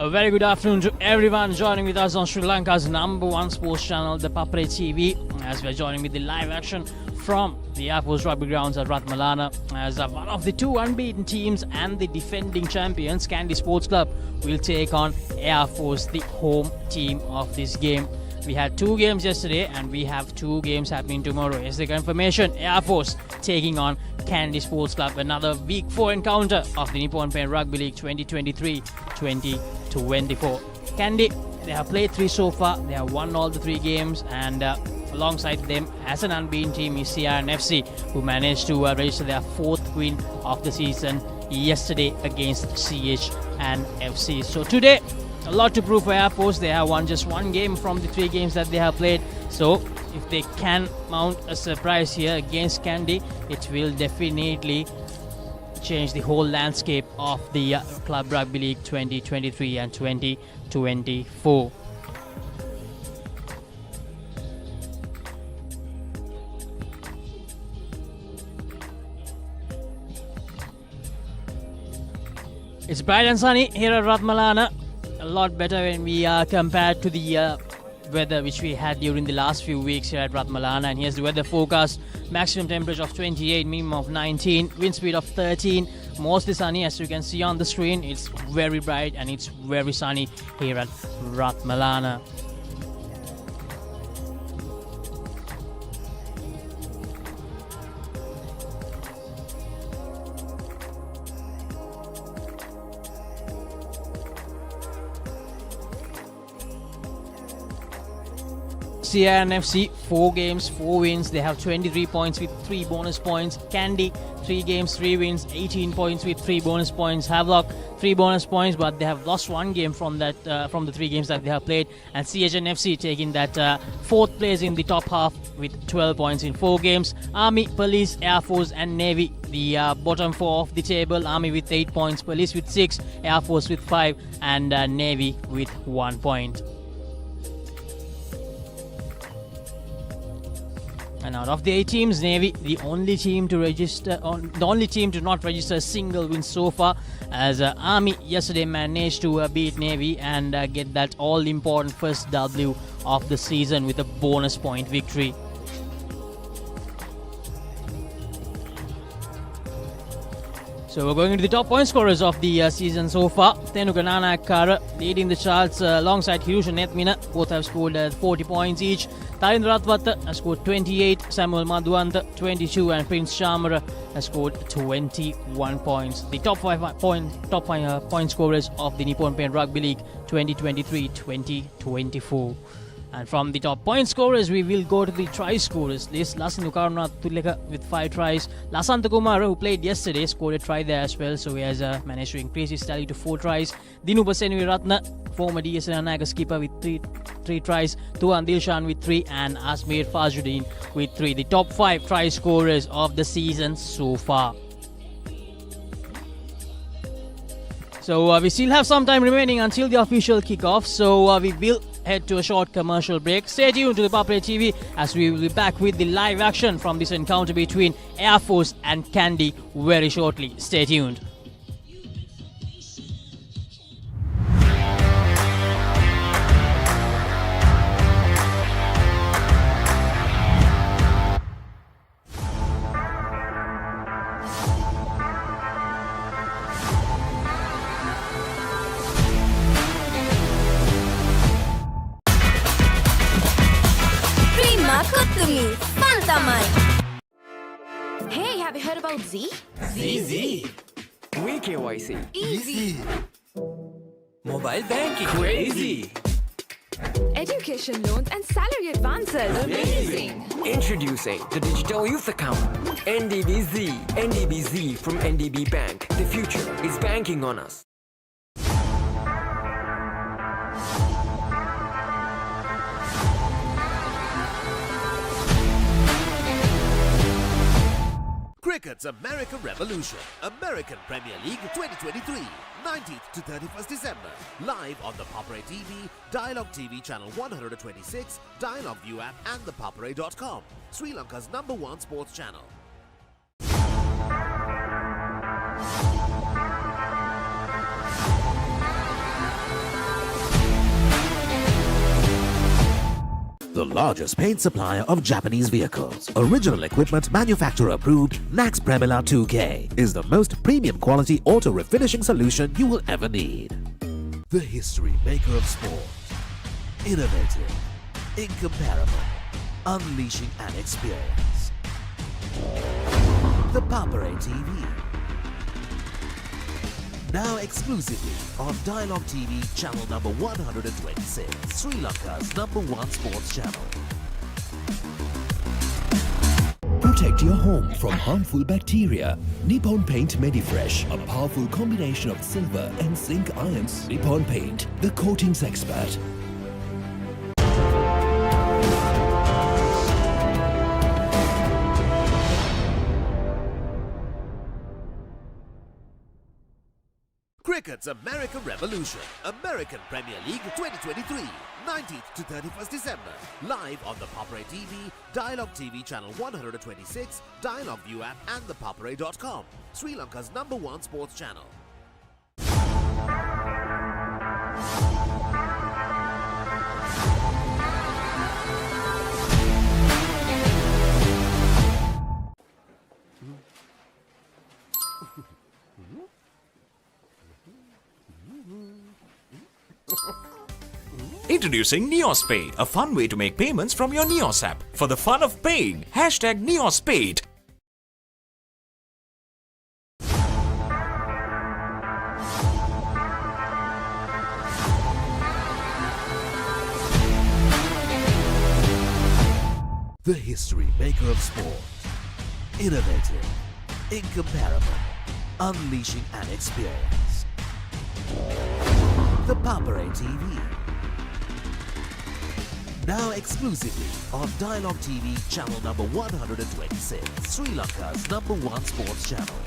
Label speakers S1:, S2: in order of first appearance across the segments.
S1: A very good afternoon to everyone joining with us on Sri Lanka's number one sports channel, the Papare TV, as we're joining with the live action from the Air Force Rugby grounds at Ratmalana, as one of the two unbeaten teams and the defending champions, Kandy Sports Club, will take on Air Force, the home team of this game. We had two games yesterday and we have two games happening tomorrow. Here's the confirmation: Air Force taking on Kandy Sports Club, another week 4 encounter of the Nippon Rugby League 2023-2024. Kandy, they have played 3 so far. They have won all the 3 games, and alongside them as an unbeaten team is CRNFC, who managed to register their 4th win of the season yesterday against CHNFC. So today, a lot to prove for Air Force. They have won just 1 game from the 3 games that they have played. So if they can mount a surprise here against Kandy, it will definitely change the whole landscape of the Club Rugby League 2023 and 2024. It's bright and sunny here at Ratmalana. A lot better when we are compared to the weather which we had during the last few weeks here at Ratmalana. And here's the weather forecast: maximum temperature of 28, minimum of 19, wind speed of 13, mostly sunny. As you can see on the screen, it's very bright and it's very sunny here at Ratmalana. CRNFC, 4 games, 4 wins. They have 23 points with 3 bonus points. Kandy, 3 games, 3 wins, 18 points with 3 bonus points. Havelock, 3 bonus points, but they have lost 1 game from that from the 3 games that they have played. And CHNFC taking that 4th place in the top half with 12 points in 4 games. Army, Police, Air Force and Navy, the bottom 4 of the table. Army with 8 points, Police with 6, Air Force with 5 and Navy with 1 point. And out of the 8 teams, Navy, the only team to not register a single win so far, as Army yesterday managed to beat Navy and get that all-important first W of the season with a bonus point victory. So we're going into the top point scorers of the season so far. Tenuka Nanakara leading the charts alongside Hirusha Nethmina. Both have scored 40 points each. Tarindra Ratwatta has scored 28, Samuel Madhuanta 22 and Prince Shamara has scored 21 points. The top 5 point scorers of the Nippon Rugby League 2023-2024. And from the top point scorers, we will go to the try scorers list. Lasandu Karuna Tuleka with 5 tries. Lasantha Kumara, who played yesterday, scored a try there as well, so he has managed to increase his tally to 4 tries. Dinupa Senvi Ratna, former DSN Naga skipper, with 3 tries. Tuan Dilshan with 3 and Asmir Fajuddin with 3. The top 5 try scorers of the season so far. So we still have some time remaining until the official kickoff, so we will head to a short commercial break. Stay tuned to the Papare TV as we will be back with the live action from this encounter between Air Force and Kandy very shortly. Stay tuned.
S2: Hey, have you heard about Z?
S3: ZZ. We KYC.
S2: Easy.
S3: Mobile banking. Crazy.
S2: Education loans and salary advances.
S3: Amazing. Introducing the Digital Youth Account. NDBZ. NDBZ from NDB Bank. The future is banking on us.
S4: Cricket's America Revolution, American Premier League 2023, 19th to 31st December. Live on the Papare TV, Dialogue TV channel 126, Dialogue View app and thepapare.com. Sri Lanka's #1 sports channel. the largest paint supplier of Japanese vehicles. Original equipment manufacturer approved Nax Premila 2K is the most premium quality auto refinishing solution you will ever need. The history maker of sport. Innovative, incomparable, unleashing an experience. The Papare TV. Now exclusively on Dialogue TV channel number 126, Sri Lanka's #1 sports channel.
S5: Protect your home from harmful bacteria. Nippon Paint Medifresh, a powerful combination of silver and zinc ions. Nippon Paint, the coatings expert.
S4: Cricket's American Revolution, American Premier League 2023, 19th to 31st December. Live on the Papare TV, Dialogue TV channel 126, Dialogue View app and thepapare.com, Sri Lanka's #1 sports channel.
S6: Introducing NeosPay, a fun way to make payments from your Neos app. For the fun of paying, #NeosPay.
S4: The history maker of sport. Innovative, incomparable, unleashing an experience. The Papare TV. Now exclusively on Dialogue TV channel number 126, Sri Lanka's #1 sports channel.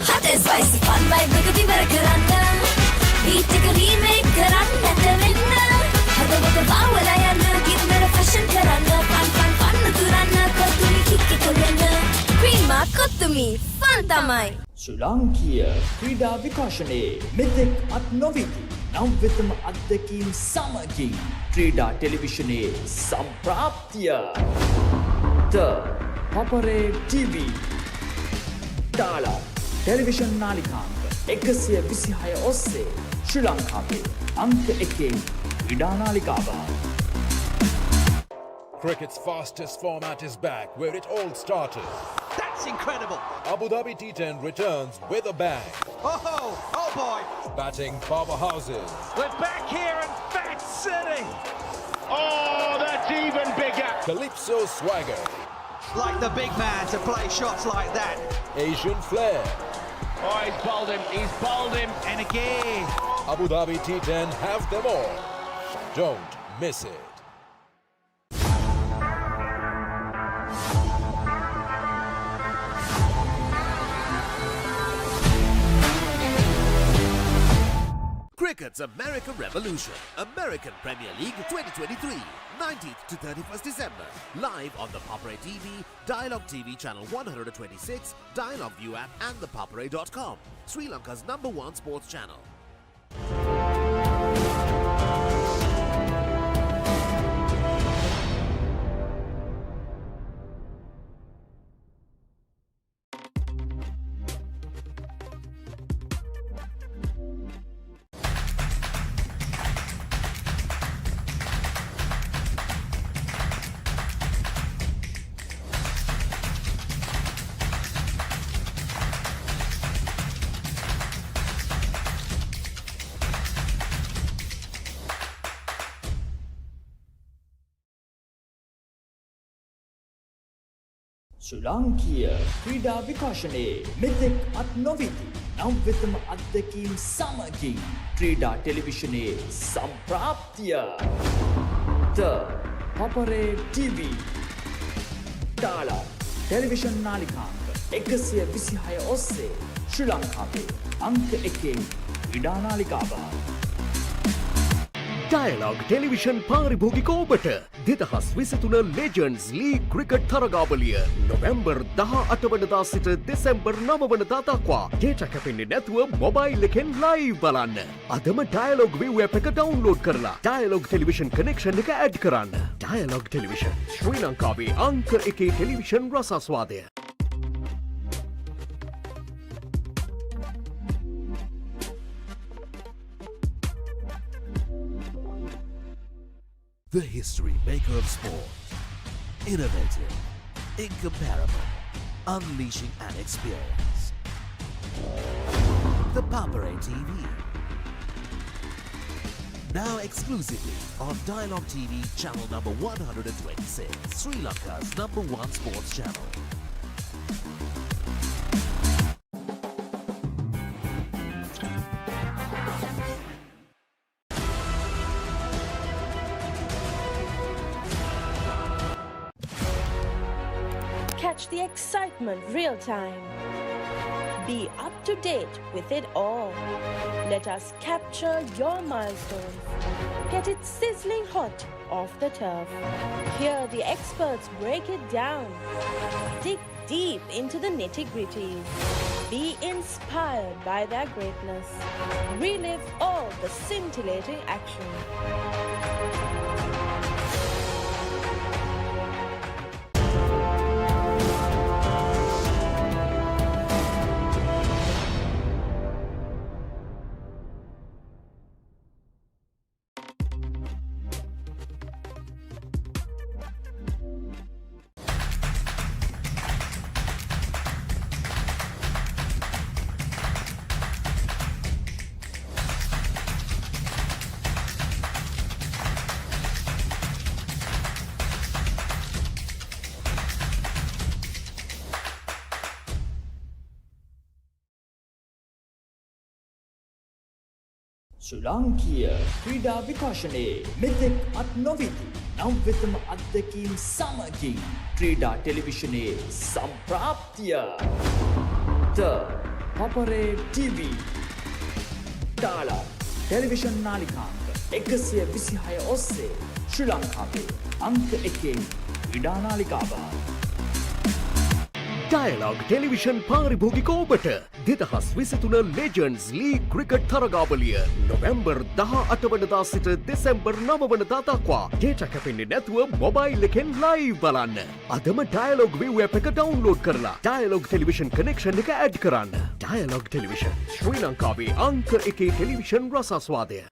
S7: Hot and spicy fun vibe එකදී වර කරන්න beat එක remake කරන්නට වෙන්න හදවත බාවලා යන්න ගින්නර fashion කරන්න fun කරන්න කොතුමි kick එක වෙන්න ප්‍රීමා කොතුමි fun තමයි
S8: ශ්‍රී ලාංකීය ක්‍රීඩා විකාශනයේ මෙතෙක් අත් නොවිති නම් වෙතම අත්දැකීම් සමගින් ක්‍රීඩා ටෙලිවිෂනයේ සම්ප්‍රාප්තිය The Papare TV තාලා ටෙලිවිෂන් නාලිකාංක 126 ඔස්සේ ශ්‍රී ලංකාවේ අංක 1 ක්‍රීඩා නාලිකාව.
S9: Cricket's fastest format is back where it all started.
S10: That's incredible!
S9: Abu Dhabi T10 returns with a bang.
S10: Oh boy!
S9: Batting powerhouses.
S10: We're back here in Fat City! Oh, that's even bigger!
S9: Calypso swagger.
S10: Like the big man to play shots like that.
S9: Asian flair.
S10: Oh, he's bowled him, and again.
S9: Abu Dhabi T10 have them all. Don't miss it.
S4: Cricket's American Revolution, American Premier League 2023, 19th to 31st December. Live on the Papare TV, Dialogue TV channel 126, Dialogue View app and thepapare.com, Sri Lanka's #1 sports channel.
S8: ශ්‍රී ලාංකීය ක්‍රීඩා විකාශනයේ මෙතෙක් අත් නොවිති නම් වෙතම අත්දැකීම් සමගින් ක්‍රීඩා ටෙලිවිෂනයේ සම්ප්‍රාප්තිය The Papare TV තාලා television නාලිකාංක 126 ඔස්සේ ශ්‍රී ලංකාවේ අංක 1 ක්‍රීඩා නාලිකාව.
S11: ඩයලොග් ටෙලිවිෂන් පාරිභෝගික ඔබට 2023 ලෙජන්ඩ්ස් ලීග් ක්‍රිකට් තරගාවලිය නොවැම්බර් 18 වනදා සිට දෙසැම්බර් 9 වනදා දක්වා ඩේටා කැපෙන්නේ නැතුව මොබයිල් එකෙන් ලයිව් බලන්න. අදම ඩයලොග් view app එක ඩවුන්ලෝඩ් කරලා ඩයලොග් ටෙලිවිෂන් කනෙක්ෂන් එක ඇඩ් කරන්න. ඩයලොග් ටෙලිවිෂන් ශ්‍රී ලංකාවේ අංක 1 television රසාස්වාදය.
S4: The history maker of sport. Innovative, incomparable, unleashing an experience. The Papare TV. Now exclusively on Dialogue TV channel number 126, Sri Lanka's #1 sports channel.
S12: Catch the excitement real time. Be up to date with it all. Let us capture your milestones. Get it sizzling hot off the turf. Hear the experts break it down. Dig deep into the nitty-gritties. Be inspired by their greatness. Relive all the scintillating action.
S8: ශ්‍රී ලාංකීය ක්‍රීඩා විකාශනයේ මෙතෙක් අත් නොවිති නව්‍යතම අත්දැකීම් සමගින් ක්‍රීඩා ටෙලිවිෂනයේ සම්ප්‍රාප්තිය ද පපරේ TV ඩාලා television නාලිකාංක 126 ඔස්සේ ශ්‍රී ලංකාවේ අංක 1 ක්‍රීඩා නාලිකාව.
S11: ඩයලොග් ටෙලිවිෂන් පාරිභෝගික ඔබට 2023 ලෙජන්ඩ්ස් ලීග් ක්‍රිකට් තරගාවලිය නොවැම්බර් 18 වනදා සිට දෙසැම්බර් 9 වනදා දක්වා ඩේටා කැපෙන්නේ නැතුව මොබයිල් එකෙන් ලයිව් බලන්න. අදම ඩයලොග් view app එක ඩවුන්ලෝඩ් කරලා ඩයලොග් ටෙලිවිෂන් කනෙක්ෂන් එක ඇඩ් කරන්න. ඩයලොග් ටෙලිවිෂන් ශ්‍රී ලංකාවේ අංක 1 television රසාස්වාදය.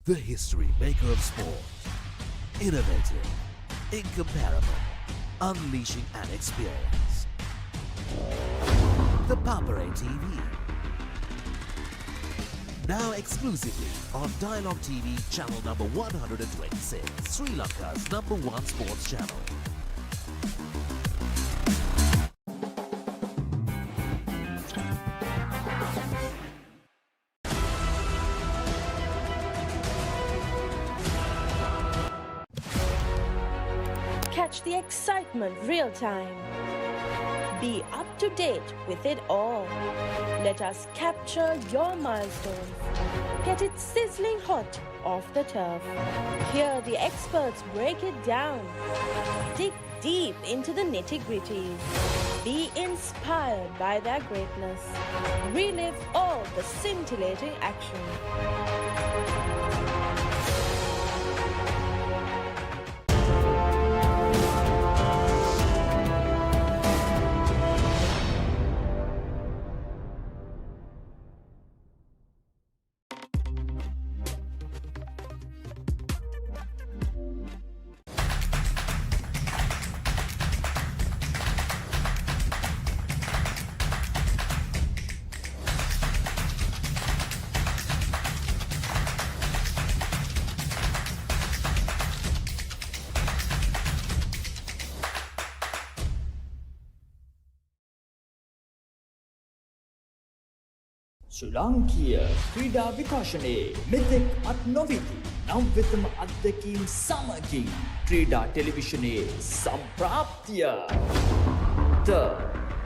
S4: The history maker of sport. Innovative, incomparable, unleashing an experience. The Papare TV. Now exclusively on Dialogue TV channel number 126, Sri Lanka's #1 sports channel.
S12: Catch the excitement real time. Be up to date with it all. Let us capture your milestones. Get it sizzling hot off the turf. Hear the experts break it down. Dig deep into the nitty-gritties. Be inspired by their greatness. Relive all the scintillating action.
S8: ශ්‍රී ලාංකීය ක්‍රීඩා විකාශනයේ මෙතෙක් අත් නොවිති නව්‍යතම අත්දැකීම් සමගින් ක්‍රීඩා ටෙලිවිෂනයේ සම්ප්‍රාප්තිය The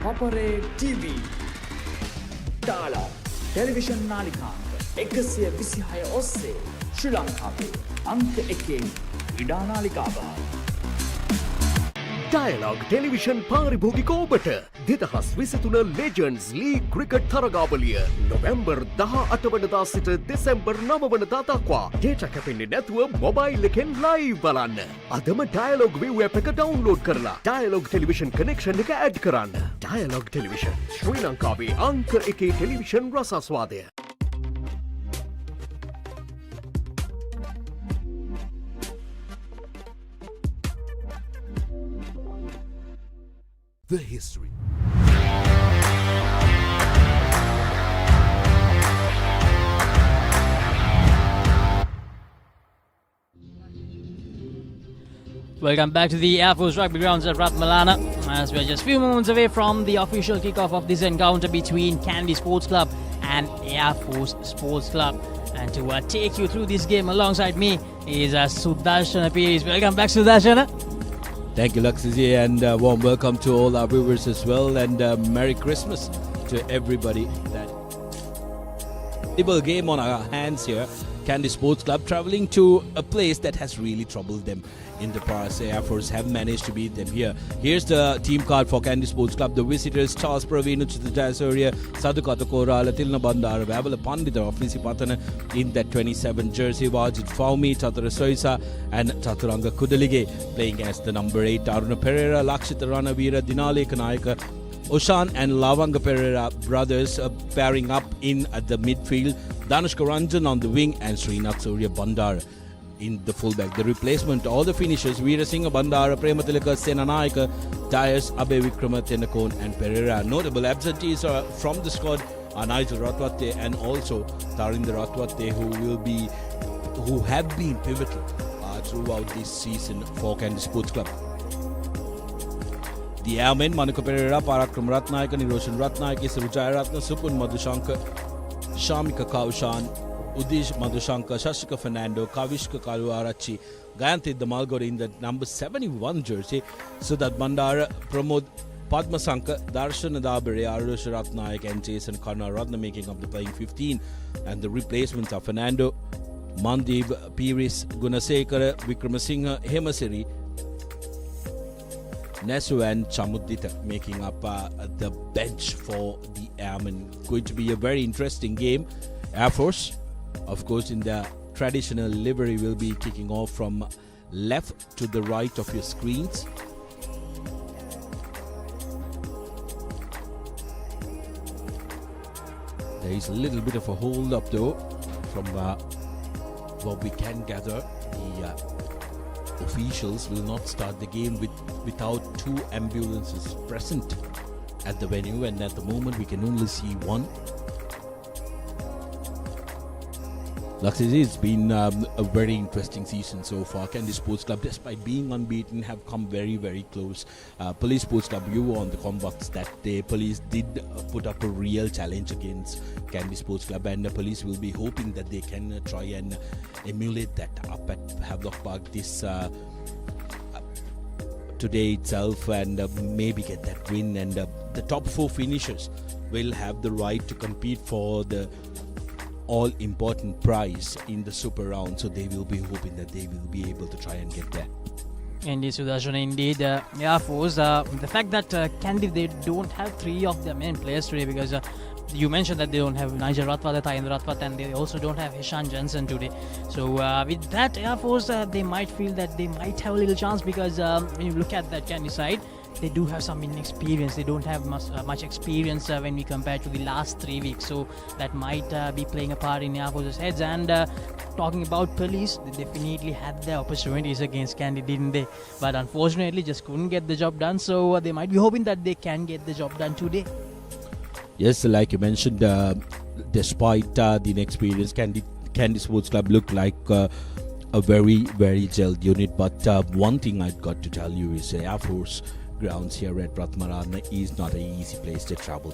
S8: Papare TV ඩාලොග් television නාලිකාංක 126 ඔස්සේ ශ්‍රී ලංකාවේ අංක 1 ක්‍රීඩා නාලිකාව
S11: ඩයලොග් ටෙලිවිෂන් පාරිභෝගික ඔබට 2023 ලෙජන්ඩ්ස් ලීග් ක්‍රිකට් තරගාවලිය නොවැම්බර් 18 වනදා සිට දෙසැම්බර් 9 වනදා දක්වා ඩේටා කැපෙන්නේ නැතුව මොබයිල් එකෙන් ලයිව් බලන්න. අදම ඩයලොග් view app එක ඩවුන්ලෝඩ් කරලා ඩයලොග් ටෙලිවිෂන් කනෙක්ෂන් එක ඇඩ් කරන්න. ඩයලොග් ටෙලිවිෂන් ශ්‍රී ලංකාවේ අංක 1 television රසාස්වාදය.
S4: The history.
S1: Welcome back to the Air Force Rugby grounds at Ratmalana, as we're just a few moments away from the official kickoff of this encounter between Kandy Sports Club and Air Force Sports Club. And to take you through this game alongside me is Sudarshana Piris. Welcome back, Sudarshana.
S13: Thank you, Laxiji, and warm welcome to all our viewers as well, and Merry Christmas to everybody. That game on our hands here. Kandy Sports Club travelling to a place that has really troubled them in the past. Air Force have managed to beat them here. Here's the team card for Kandy Sports Club. The visitors: Charles Praveen, Uchithasurya, Sadhukata Korala, Tilna Bandara, Babala Pandita, Ofisi Patana in that 27 jersey. Wajid Faumi, Chatara Soisa, and Chaturanga Kudalige playing as the number 8. Aruna Pereira, Lakshita Ranavira, Dinale Kanayaka, Oshan and Lavanga Pereira brothers pairing up in at the midfield. Danushka Ranjan on the wing and Srinath Surya Bandar in the fullback. The replacement, all the finishers: Veera Singh Bandara, Prematilaka, Senanayaka, Tyres, Abe Vikrama, Tenakon and Pereira. Notable absentees are from the squad are Nigel Ratwate and also Tarinder Ratwate, who have been pivotal throughout this season for Kandy Sports Club. The airmen: Manuka Pereira, Parakram Ratnayaka, Niroshan Ratnayaka, Sarujaya Ratna, Supun Madhushankar, Shamika Kaushan, Udish Madhushankar, Shashika Fernando, Kavishka Kaluarachi, Gayanthi Damalgor in the number 71 jersey, Sudat Bandara, Pramod Padmasankar, Darshan Adabare, Arush Ratnayak and Jason Karna Ratna making up the playing 15. And the replacements are Fernando, Mandeep, Piris, Gunasekara, Vikramasinghe, Hemasiri, Nesu and Chamudita making up the bench for the Airmen. Going to be a very interesting game. Air Force, of course, in the traditional livery, will be kicking off from left to the right of your screens. There is a little bit of a hold up though from what we can gather. The officials will not start the game without 2 ambulances present at the venue, and at the moment we can only see one. Laxiji, it's been a very interesting season so far. Kandy Sports Club, despite being unbeaten, have come very, very close. Police Sports Club, you were on the comebacks that day. Police did put up a real challenge against Kandy Sports Club, and the Police will be hoping that they can try and emulate that up at Havelock Park this today itself, and maybe get that win. And the top 4 finishers will have the right to compete for the all-important prize in the super round, so they will be hoping that they will be able to try and get that.
S1: Indeed, Sudarshan, indeed. Air Force, the fact that Kandy, they don't have 3 of their main players today, because you mentioned that they don't have Nigel Ratwate, Tayendra Ratwate, and they also don't have Hishan Johnson today. So with that, Air Force, they might feel that they might have a little chance, because when you look at that Kandy side, they do have some inexperience. They don't have much experience when we compare to the last 3 weeks. So that might be playing a part in Air Force's heads. And talking about Police, they definitely had their opportunities against Kandy, didn't they? But unfortunately, just couldn't get the job done. So they might be hoping that they can get the job done today.
S13: Yes, like you mentioned, despite the inexperience, Kandy Sports Club looked like a very, very gelled unit. But one thing I've got to tell you is Air Force grounds here at Ratmalana is not an easy place to travel.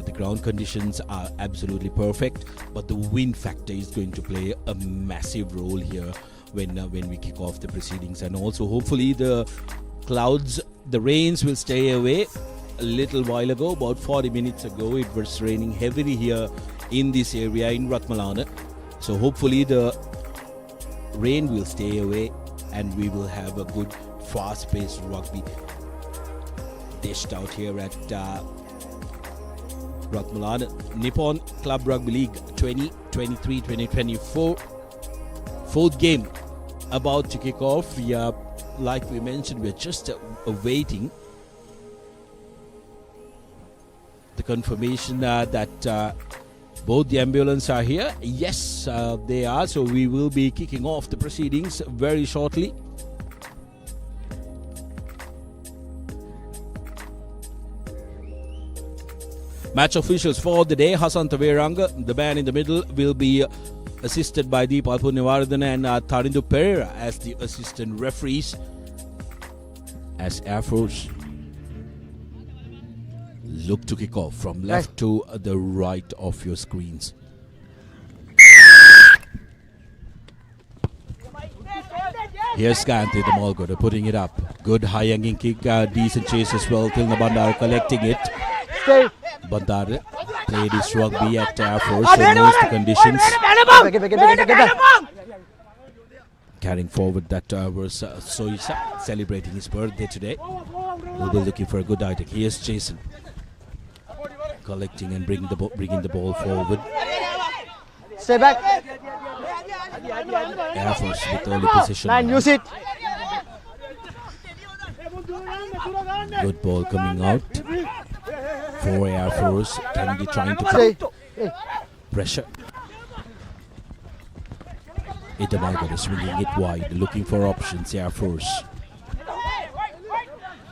S13: The ground conditions are absolutely perfect, but the wind factor is going to play a massive role here when we kick off the proceedings. And also hopefully the clouds, the rains will stay away. A little while ago, about 40 minutes ago, it was raining heavily here in this area in Ratmalana. So hopefully the rain will stay away and we will have a good fast-paced rugby dished out here at Ratmalana. Nippon Club Rugby League 2023-2024. Fourth game about to kick off. Like we mentioned, we're just awaiting the confirmation that both the ambulance are here. Yes, they are. So we will be kicking off the proceedings very shortly. Match officials for the day: Hasan Taveranga. The man in the middle will be assisted by Deepal Punyavardhana and Tharindu Pereira as the assistant referees. As Air Force look to kick off from left to the right of your screens. Here's Kandy, the Malgoda, putting it up. Good high hanging kick, decent chase as well. Tilna Bandara collecting it. Bandara played his rugby at Air Force, so knows the conditions. Carrying forward, that was Soisa celebrating his birthday today. We'll be looking for a good eye. Here's Jason collecting and bringing the ball forward.
S14: Stay back.
S13: Air Force with early position.
S14: Man, use it.
S13: Good ball coming out for Air Force. Kandy trying to put pressure. Itamalgod is swinging it wide, looking for options. Air Force.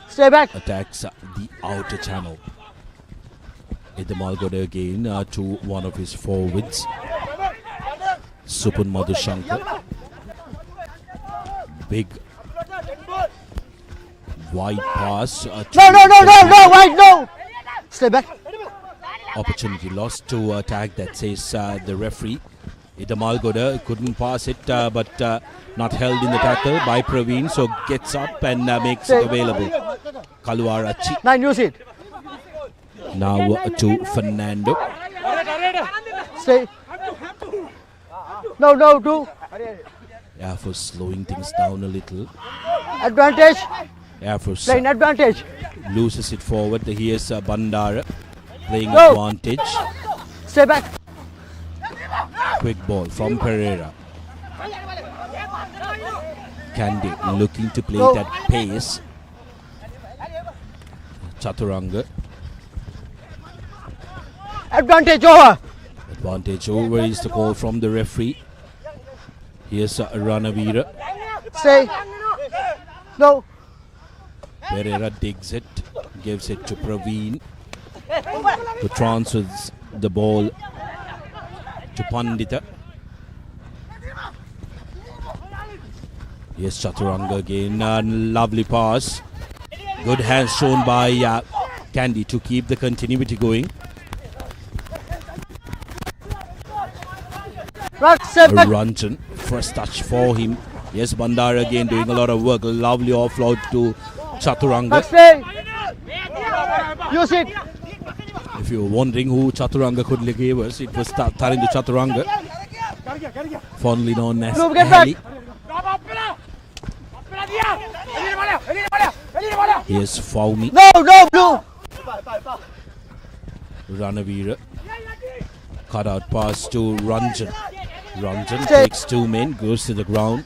S14: Stay back.
S13: Attacks the outer channel. Itamalgod again to one of his forwards. Supun Madhushankar. Big wide pass.
S14: No, wide, no. Stay back.
S13: Opportunity lost to tag, that says the referee. Itamalgoda couldn't pass it, but not held in the tackle by Praveen, so gets up and makes it available. Kaluarachi.
S14: Man, use it.
S13: Now to Fernando.
S14: Stay. No, do.
S13: Air Force slowing things down a little.
S14: Advantage.
S13: Air Force
S14: playing advantage.
S13: Loses it forward. Here's Bandara playing advantage.
S14: Stay back.
S13: Quick ball from Pereira. Kandy looking to play it at pace. Chaturanga.
S14: Advantage over.
S13: Advantage over is the call from the referee. Here's Ranavira.
S14: Stay. No.
S13: Pereira digs it, gives it to Praveen, who transfers the ball to Pandita. Yes, Chaturanga again. Lovely pass. Good hands shown by Kandy to keep the continuity going. Ranjan, first touch for him. Yes, Bandara again doing a lot of work. Lovely offload to Chaturanga.
S14: Use it.
S13: If you were wondering who Chaturanga could give us, it was Tharindu Chaturanga, fondly known as Heli. Here's Faumi.
S14: No, blue.
S13: Ranavira. Cut out pass to Ranjan. Ranjan takes two men, goes to the ground.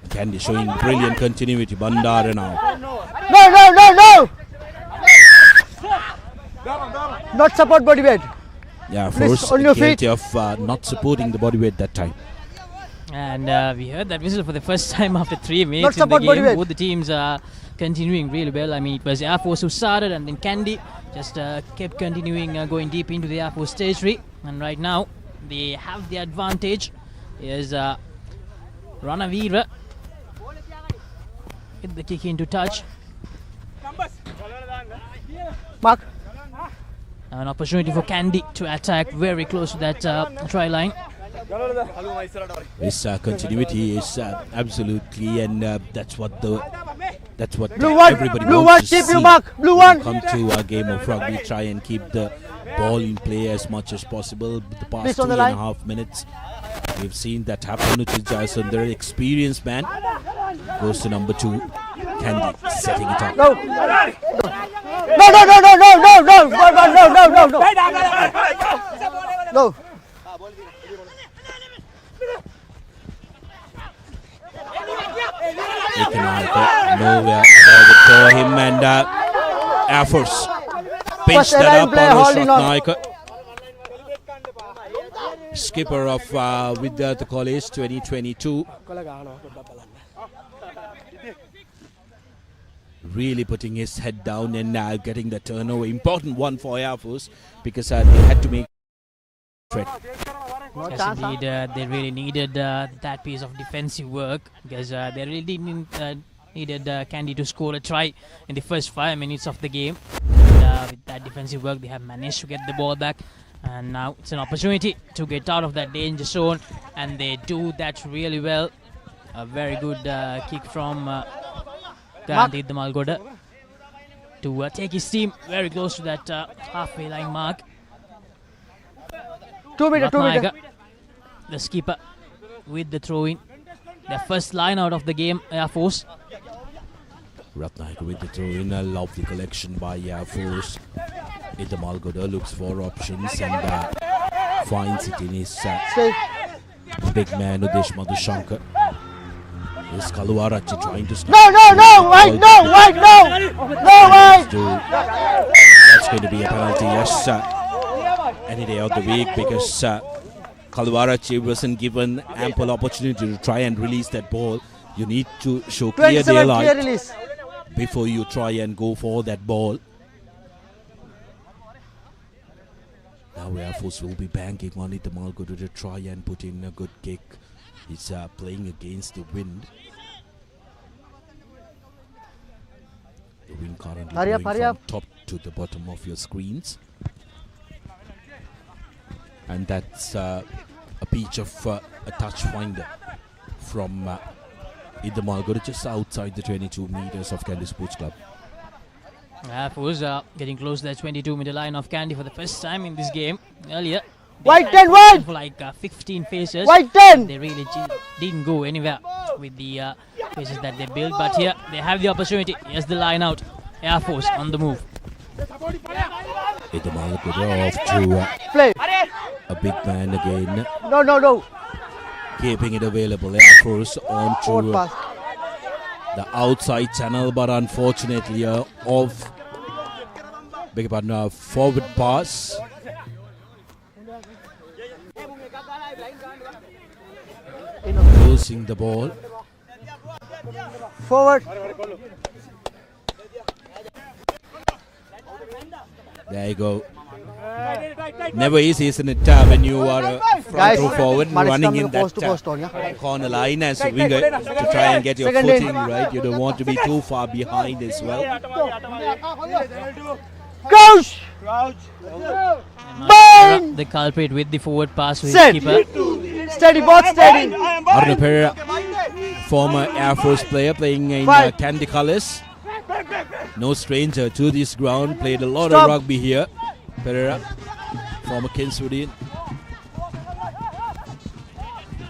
S13: Kandy showing brilliant continuity. Bandara now.
S14: No. Not support body weight.
S13: Yeah, Force guilty of not supporting the body weight that time.
S1: And we heard that whistle for the first time after 3 minutes
S14: Not
S1: in the
S14: support body
S1: game.
S14: weight.
S1: Both the teams are continuing really well. I mean, it was Air Force who started, and then Kandy just kept continuing going deep into the Air Force territory. And right now, they have the advantage. Here's Ranavira. Hit the kick into touch.
S14: Mark.
S1: An opportunity for Kandy to attack very close to that try line.
S13: This continuity is absolutely, and that's what
S14: Blue one,
S13: everybody
S14: blue
S13: wants to
S14: one, keep
S13: see.
S14: you Mark, blue one.
S13: Come to a game of rugby, try and keep the ball in play as much as possible. The past
S14: Please on the
S13: 2.5 minutes, we've seen that happen to Jason. They're an experienced man. Goes to number 2, Kandy, setting it up.
S14: No. No, no, no, no, no, no, no, no, no, no, no, no. No.
S13: Nowhere for him, and Air Force pinched that up on Ratmalana. Skipper of Vidyartha College 2022. Really putting his head down and getting the turnover. Important one for Air Force because they had to make threat.
S1: Yes, indeed, they really needed that piece of defensive work because they really needed Kandy to score a try in the first 5 minutes of the game. And, with that defensive work, they have managed to get the ball back, and now it's an opportunity to get out of that danger zone, and they do that really well. A very good kick from Kandy the Malgoda to take his team very close to that halfway line mark.
S14: 2 meter, 2 meter.
S1: The skipper with the throw-in. Their first line out of the game, Air Force.
S13: Ratmalana with the throw-in. A lovely collection by Air Force. Ida Malgoda looks for options and finds it in his big man Udesh Madhushankar. Is Kaluarachi trying to stop?
S14: No, no, no, wait, no, wait, no, no, wait.
S13: That's going to be a penalty, yes, any day of the week, because Kaluarachi wasn't given ample opportunity to try and release that ball. You need to show clear daylight before you try and go for that ball. Now Air Force will be banking on it. The Malgoda to try and put in a good kick. He's playing against the wind. The wind currently going from top to the bottom of your screens. And that's a pitch of a touch finder from Ida Malgoda just outside the 22 meters of Kandy Sports Club.
S1: Air Force getting close to that 22-meter line of Kandy for the first time in this game. Earlier,
S14: white 10, white!
S1: For like 15 faces.
S14: White 10!
S1: They really didn't go anywhere with the faces that they built. But here, they have the opportunity. Here's the line out. Air Force on the move.
S13: Ida Malgoda off to
S14: play.
S13: A big man again.
S14: No, no, no.
S13: Keeping it available. Air Force on to the outside channel, but unfortunately off. Beg your pardon, forward pass. Losing the ball.
S14: Forward.
S13: There you go. Never easy, isn't it, when you are front row forward running in that corner line as a winger to try and get your footing right. You don't want to be too far behind as well.
S14: Crouch! Bang!
S1: The culprit with the forward pass to his
S14: Set.
S1: keeper.
S14: Steady, both steady.
S13: Aruna Pereira, former Air Force player playing in Kandy colours. No stranger to this ground. Played a lot of rugby here. Pereira, former Kingswoodian.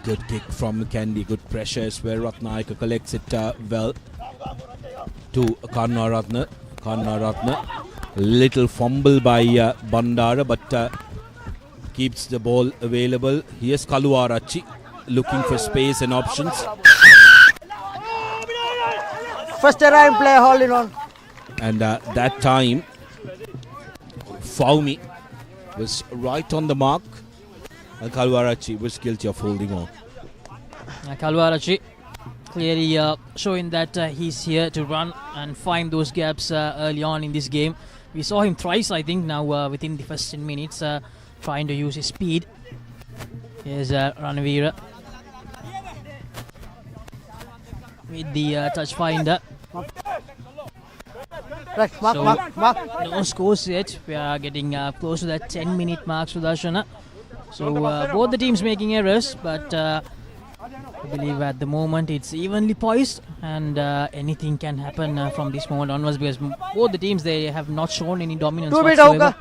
S13: Good kick from Kandy. Good pressure as well. Ratmalana collects it well to Karnaratne. Little fumble by Bandara, but keeps the ball available. Here's Kaluarachi looking for space and options.
S14: First time play holding on.
S13: And that time, Faumi was right on the mark. And Kaluarachi was guilty of holding on.
S1: Kaluarachi clearly showing that he's here to run and find those gaps early on in this game. We saw him thrice, I think, now within the first 10 minutes, trying to use his speed. Here's Ranavira with the touch finder.
S14: Right, mark,
S1: So,
S14: mark.
S1: no scores yet. We are getting close to that 10-minute mark, Sudarshana. So both the teams making errors, but I believe at the moment it's evenly poised, and anything can happen from this moment onwards, because both the teams, they have not shown any dominance whatsoever.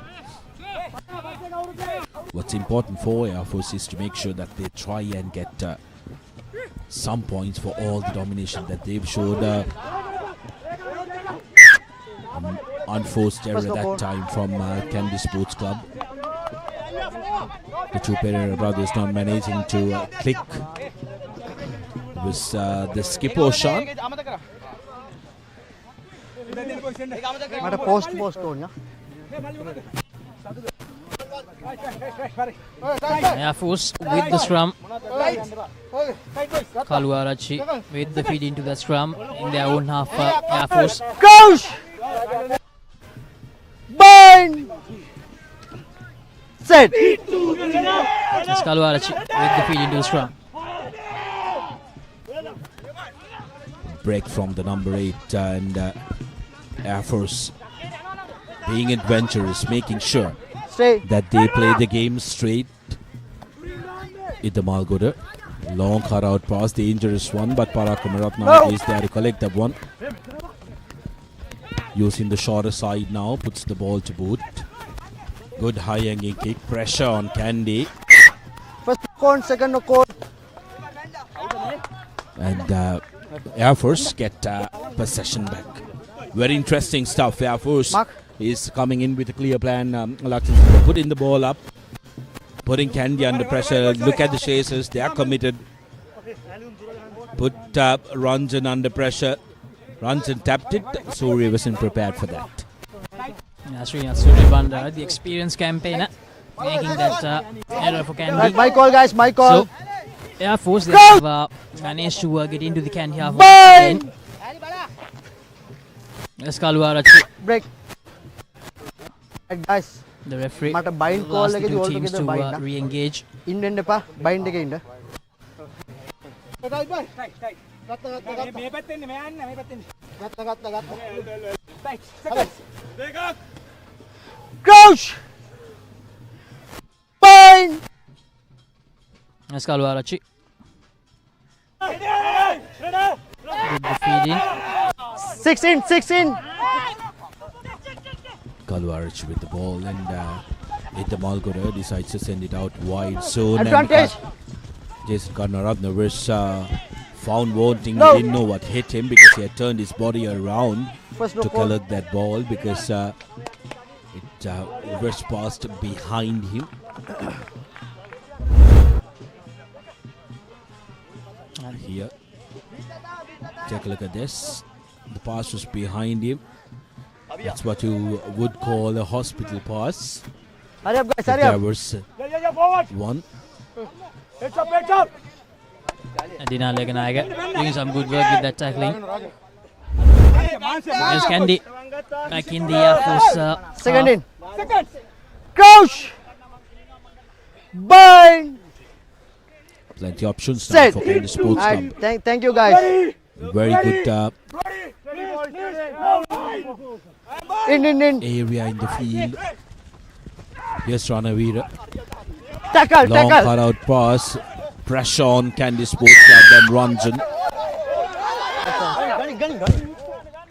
S13: What's important for Air Force is to make sure that they try and get some points for all the domination that they've showed. Unforced error that time from Kandy Sports Club. The two Papare brothers not managing to click. It was the skipper shot.
S14: Post on,
S1: Air Force with the scrum. Kaluarachi with the feed into the scrum in their own half. Air Force.
S14: Coach! Bind! Set!
S1: That's Kaluarachi with the feed into the scrum.
S13: Break from the number 8 and Air Force being adventurous, making sure that they play the game straight. Ida Malgoda, long cut out pass, dangerous one, but Ratmalana is there to collect that one. Using the shorter side now, puts the ball to boot. Good high hanging kick, pressure on Kandy.
S14: First corn, second corn.
S13: And Air Force get possession back. Very interesting stuff. Air Force is coming in with a clear plan. Putting the ball up, putting Kandy under pressure. Look at the chasers, they are committed. Put Ranjan under pressure. Ranjan tapped it. Surya wasn't prepared for that.
S1: Surya Bandar, the experienced campaigner, making that error for Kandy.
S14: Right, my call, guys, my call.
S1: So, Air Force, they have managed to get into the Kandy half again. Let's Kaluarachi.
S14: Break. Right, guys.
S1: The referee
S14: bind call
S1: asked the two teams to re-engage.
S14: Bind again. Crouch! Bind!
S1: Let's Kaluarachi. With the feed in.
S14: 6 in.
S13: Kaluarachi with the ball, and Ida Malgoda decides to send it out wide zone.
S14: Advantage.
S13: Jason Karnaratne was found wanting. He didn't know what hit him because he had turned his body around to collect that ball, because it was passed behind him. Here, take a look at this. The pass was behind him. That's what you would call a hospital pass.
S14: Hurry up, guys, hurry
S13: there
S14: up.
S13: was one.
S1: Adina Leganaga doing some good work with that tackling. There's Kandy back in the Air Force.
S14: Second in. Crouch! Bind!
S13: Plenty options now for Kandy Sports Club.
S14: Thank you, guys.
S13: Very good
S14: in
S13: area in the field. Here's Ranavira.
S14: Tackle.
S13: Long cut out pass. Pressure on Kandy Sports Club, then Ranjan.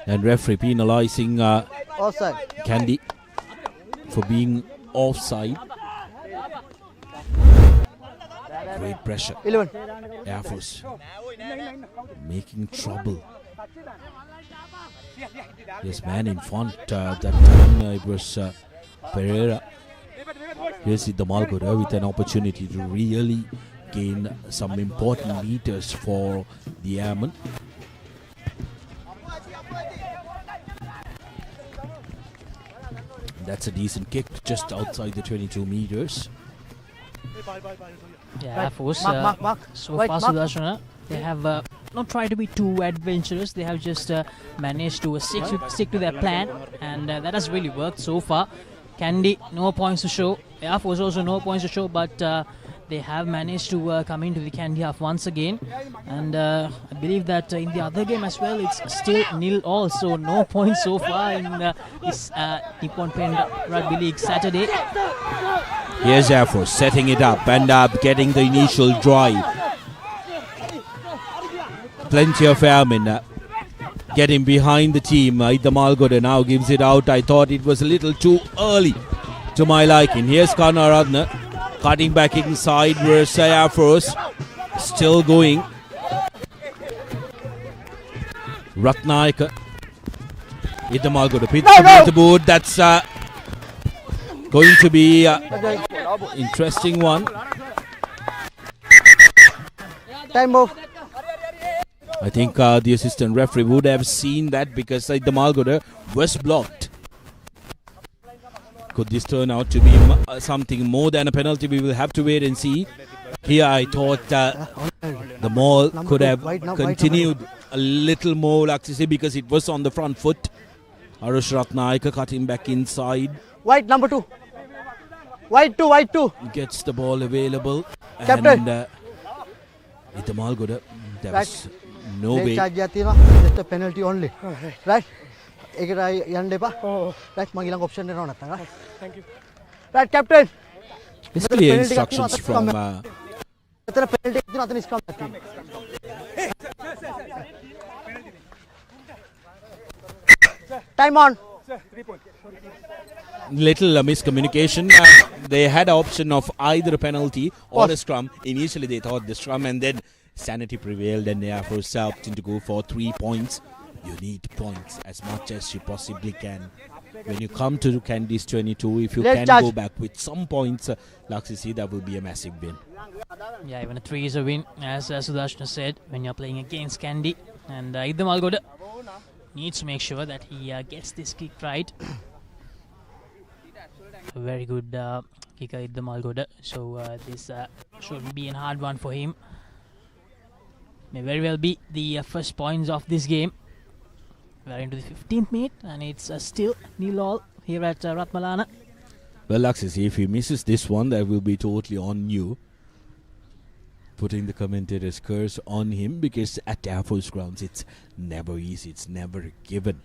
S13: And referee penalizing Kandy for being offside. Great pressure.
S14: 11.
S13: Air Force making trouble. Yes, man in front. That time it was Pereira. Here's the Malgoda with an opportunity to really gain some important meters for the Airmen. That's a decent kick just outside the 22 meters.
S1: Yeah, Air Force.
S14: Mark.
S1: So far, Sudarshana, they have not tried to be too adventurous. They have just managed to stick to their plan, and that has really worked so far. Kandy, no points to show. Air Force also no points to show, but they have managed to come into the Kandy half once again, and I believe that in the other game as well, it's still 0-0, so no points so far in this Nippon Paint Rugby League Saturday.
S13: Here's Air Force setting it up and getting the initial drive. Plenty of airmen getting behind the team. Ida Malgoda now gives it out. I thought it was a little too early to my liking. Here's Kanaradna cutting back inside versus Air Force. Still going. Ratnaika. Ida Malgoda pits the boot. That's going to be interesting one.
S14: Time off.
S13: I think the assistant referee would have seen that because the Malgoda was blocked. Could this turn out to be something more than a penalty? We will have to wait and see. Here I thought the Maul could have continued a little more Laksisi because it was on the front foot. Arush Ratnaika cutting back inside.
S14: White number 2. White 2.
S13: Gets the ball available.
S14: Captain.
S13: And the Malgoda, there was no way.
S14: Just a penalty only. Right? Right, magilang option na ron right? Thank you. Right, captain.
S13: This clear instructions from
S14: time on.
S13: Little miscommunication. They had an option of either a penalty or a scrum. Initially they thought the scrum, and then sanity prevailed and they are forced opting to go for 3 points. You need points as much as you possibly can. When you come to Kandy's 22, if you can go back with some points, Laksisi, that will be a massive win.
S1: Yeah, even a 3 is a win, as Sudarshana said, when you're playing against Kandy. And Ida Malgoda needs to make sure that he gets this kick right. A very good kicker, Ida Malgoda. So this should be a hard one for him. May very well be the first points of this game. We're into the 15th minute and it's still 0-0 here at Ratmalana.
S13: Well, Laksisi, if he misses this one, that will be totally on you. Putting the commentator's curse on him, because at Air Force grounds it's never easy, it's never given.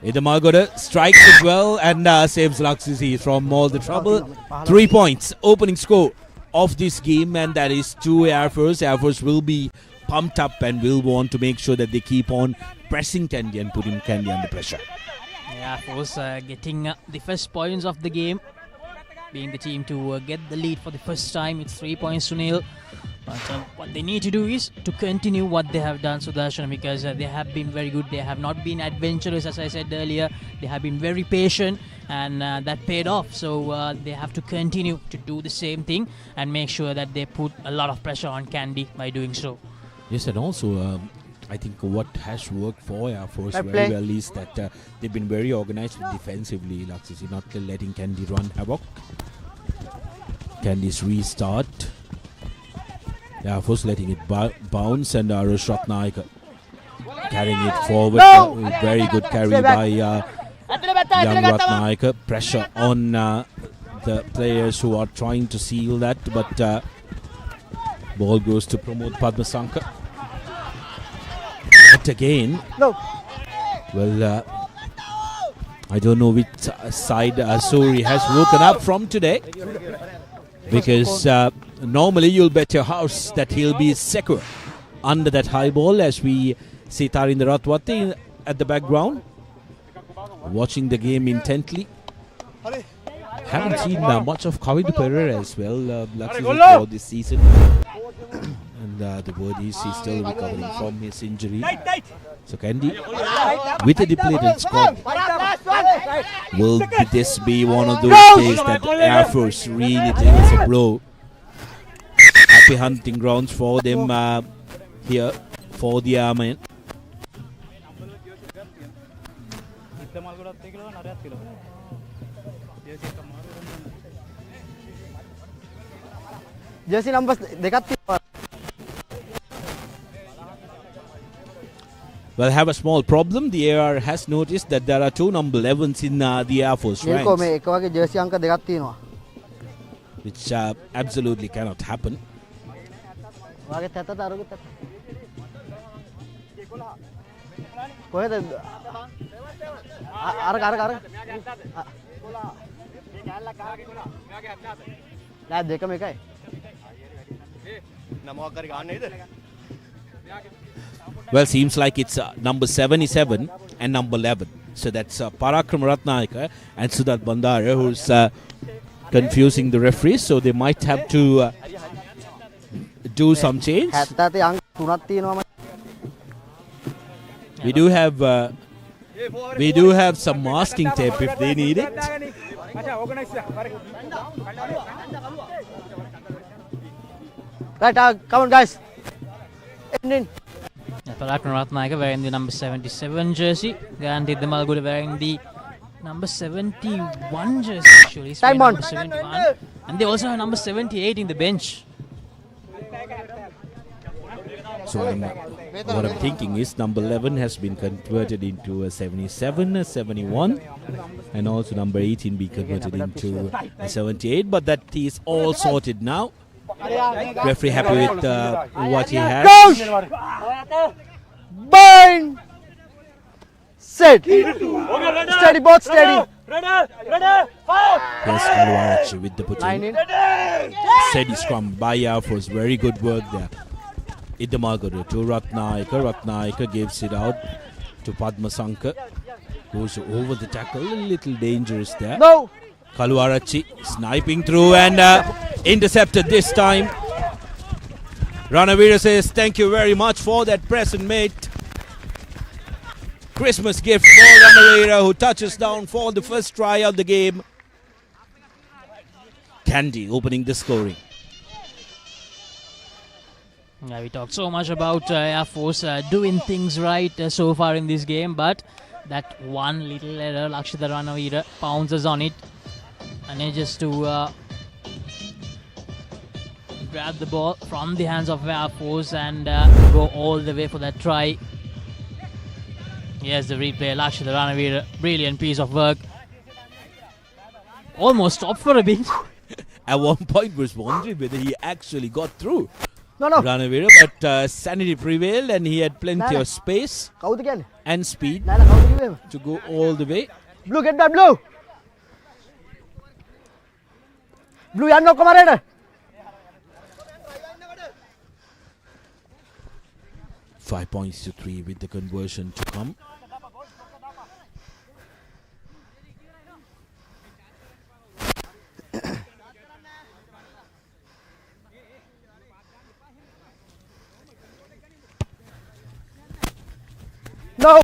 S13: Ida Malgoda strikes it well and saves Laksisi from all the trouble. 3 points, opening score of this game, and that is to Air Force. Air Force will be pumped up and will want to make sure that they keep on pressing Kandy and putting Kandy under pressure.
S1: Yeah, Air Force getting the first points of the game, being the team to get the lead for the first time. It's 3 points to 0. But what they need to do is to continue what they have done, Sudarshana, because they have been very good. They have not been adventurous, as I said earlier. They have been very patient, and that paid off. So they have to continue to do the same thing and make sure that they put a lot of pressure on Kandy by doing so.
S13: Yes, and also I think what has worked for Air Force very well is that they've been very organized defensively, Laksisi, not letting Kandy run havoc. Kandy's restart. Air Force letting it bounce, and Arush Ratnaika carrying it forward. Very good carry by young Ratnaika. Pressure on the players who are trying to seal that, but ball goes to Pramod Padmasankar. But again, well, I don't know which side Suri has woken up from today, because normally you'll bet your house that he'll be secure under that high ball, as we see Tarinder Ratwati at the background watching the game intently. Haven't seen much of Kavit Pereira as well throughout this season. And the word is he's still recovering from his injury. So Kandy with a depleted squad. Will this be one of those days that Air Force really takes a blow? Happy hunting grounds for them here for the Airmen.
S14: Jersey numbers
S13: Well, have a small problem. The AR has noticed that there are 2 number 11s in the Air Force ranks. which absolutely cannot happen. Well, seems like it's number 77 and number 11. So that's Parakram Ratnayaka and Sudat Bandara, who's confusing the referees. So they might have to do some change. We do have some masking tape if they need it.
S14: Right, come on, guys.
S1: Parakram Ratnayaka wearing the number 77 jersey. Kandy Damalgudi wearing the number 71 jersey. Actually, he's wearing number 71. And they also have number 78 in the bench.
S13: So what I'm thinking is number 11 has been converted into a 77, a 71, and also number 18 be converted into a 78. But that is all sorted now. Referee happy with what he has.
S14: Bind! Set! Steady, both steady.
S13: Yes, Kaluarachi with the putting. Steady scrum by Air Force. Very good work there. Idamalguru to Ratnayaka. Ratnayaka gives it out to Padma Sankar. Goes over the tackle. A little dangerous there.
S14: No!
S13: Kaluarachi sniping through and intercepted this time. Ranavira says thank you very much for that present, mate. Christmas gift for Ranavira, who touches down for the first try of the game. Kandy opening the scoring.
S1: Yeah, we talked so much about Air Force doing things right so far in this game, but that one little error, Lakshita Ranavira pounces on it, manages to grab the ball from the hands of Air Force and go all the way for that try. Yes, the replay, Lakshita Ranavira, brilliant piece of work. Almost stopped for a bit.
S13: At one point was wondering whether he actually got through.
S14: No.
S13: Ranavira, but sanity prevailed and he had plenty of space and speed to go all the way.
S14: Blue, get back, Blue! Blue, you come on.
S13: 5 points to 3 with the conversion to come.
S14: No!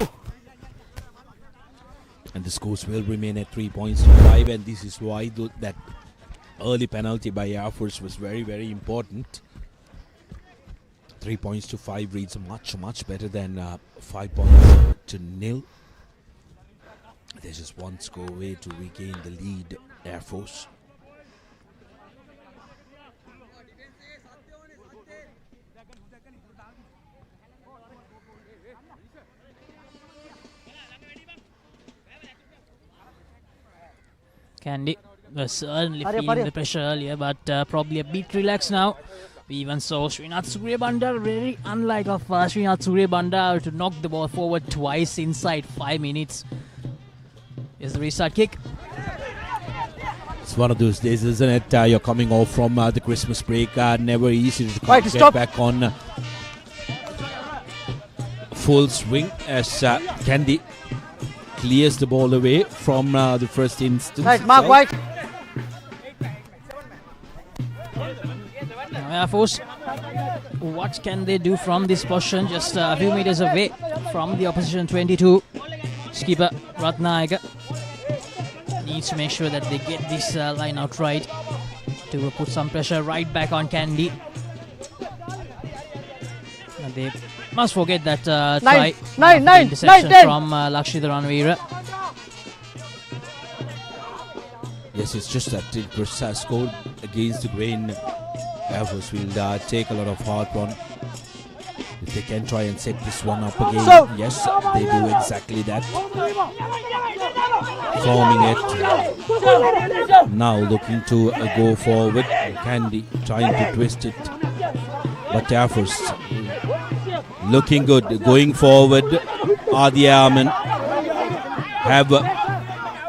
S13: And the scores will remain at 3 points to 5, and this is why that early penalty by Air Force was very, very important. 3 points to 5 reads much better than 5 points to 0. There's just one score away to regain the lead, Air Force.
S1: Kandy was certainly feeling the pressure earlier, but probably a bit relaxed now. We even saw Srinath Suryabandar, very unlike of Srinath Suryabandar, to knock the ball forward twice inside 5 minutes. Here's the restart kick.
S13: It's one of those days, isn't it? You're coming off from the Christmas break. Never easy to get back on full swing as Kandy clears the ball away from the first instance.
S14: Right, Mark White.
S1: Air Force, what can they do from this position? Just a few meters away from the opposition 22. Skipper Ratnayaka needs to make sure that they get this line out right to put some pressure right back on Kandy. And they must forget that try interception from Lakshita Ranavira.
S13: Yes, it's just that it was scored against the grain. Air Force will take a lot of hard run. If they can try and set this one up again, yes, they do exactly that. forming it. Now looking to go forward. Kandy trying to twist it. But Air Force looking good. Going forward. Adi Aman have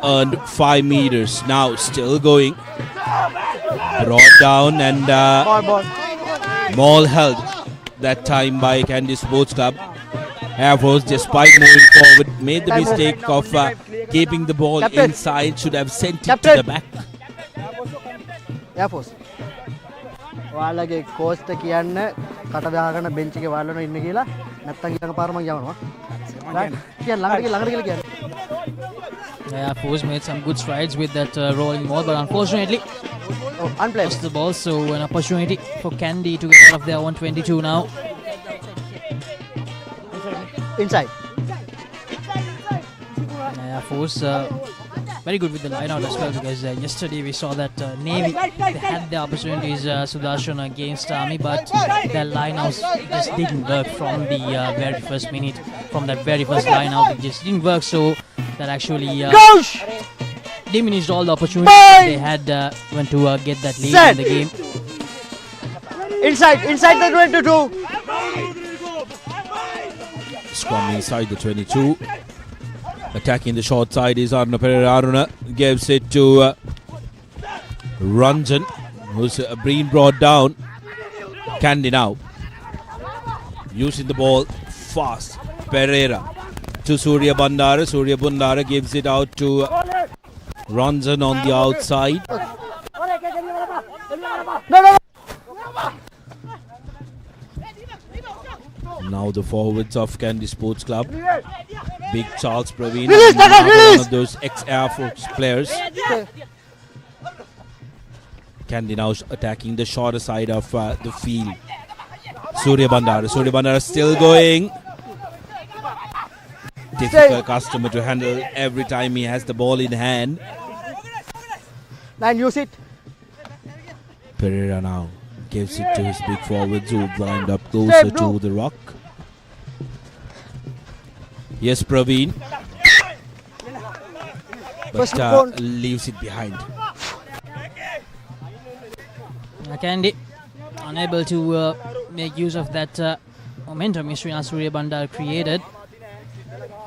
S13: earned 5 meters. Now still going. Brought down and ball held that time by Kandy Sports Club. Air Force, despite moving forward, made the mistake of keeping the ball inside. Should have sent it to the back.
S14: Air Force. ඔයාලගේ coach එක කියන්න කට දාගෙන bench එකේ වාල්ලන ඉන්න කියලා නැත්තම් ඊළඟ පාර මම යවනවා. කියන්න ළඟට කියලා කියන්න.
S1: Air Force made some good strides with that rolling ball, but unfortunately
S14: unplayed
S1: the ball. So an opportunity for Kandy to get out of their 122 now.
S14: Inside.
S1: Air Force very good with the line out as well, because yesterday we saw that Navy, they had the opportunities, Sudarshan against Army, but their line out just didn't work from the very first minute. From that very first line out, it just didn't work, so that actually diminished all the opportunities they had when to get that lead in the game.
S14: Inside the 22.
S13: Scrum inside the 22. Attacking the short side is Aruna Pereira. Aruna gives it to Ranjan, who's been brought down. Kandy now using the ball fast. Pereira to Surya Bandara. Surya Bandara gives it out to Ranjan on the outside. Now the forwards of Kandy Sports Club. Big Charles Praveen, one of those ex-Air Force players. Kandy now attacking the shorter side of the field. Surya Bandara still going. Difficult customer to handle every time he has the ball in hand.
S14: And use it.
S13: Pereira now gives it to his big forwards who lined up closer to the rock. Yes, Praveen. But leaves it behind.
S1: Kandy unable to make use of that momentum Surya Bandar created.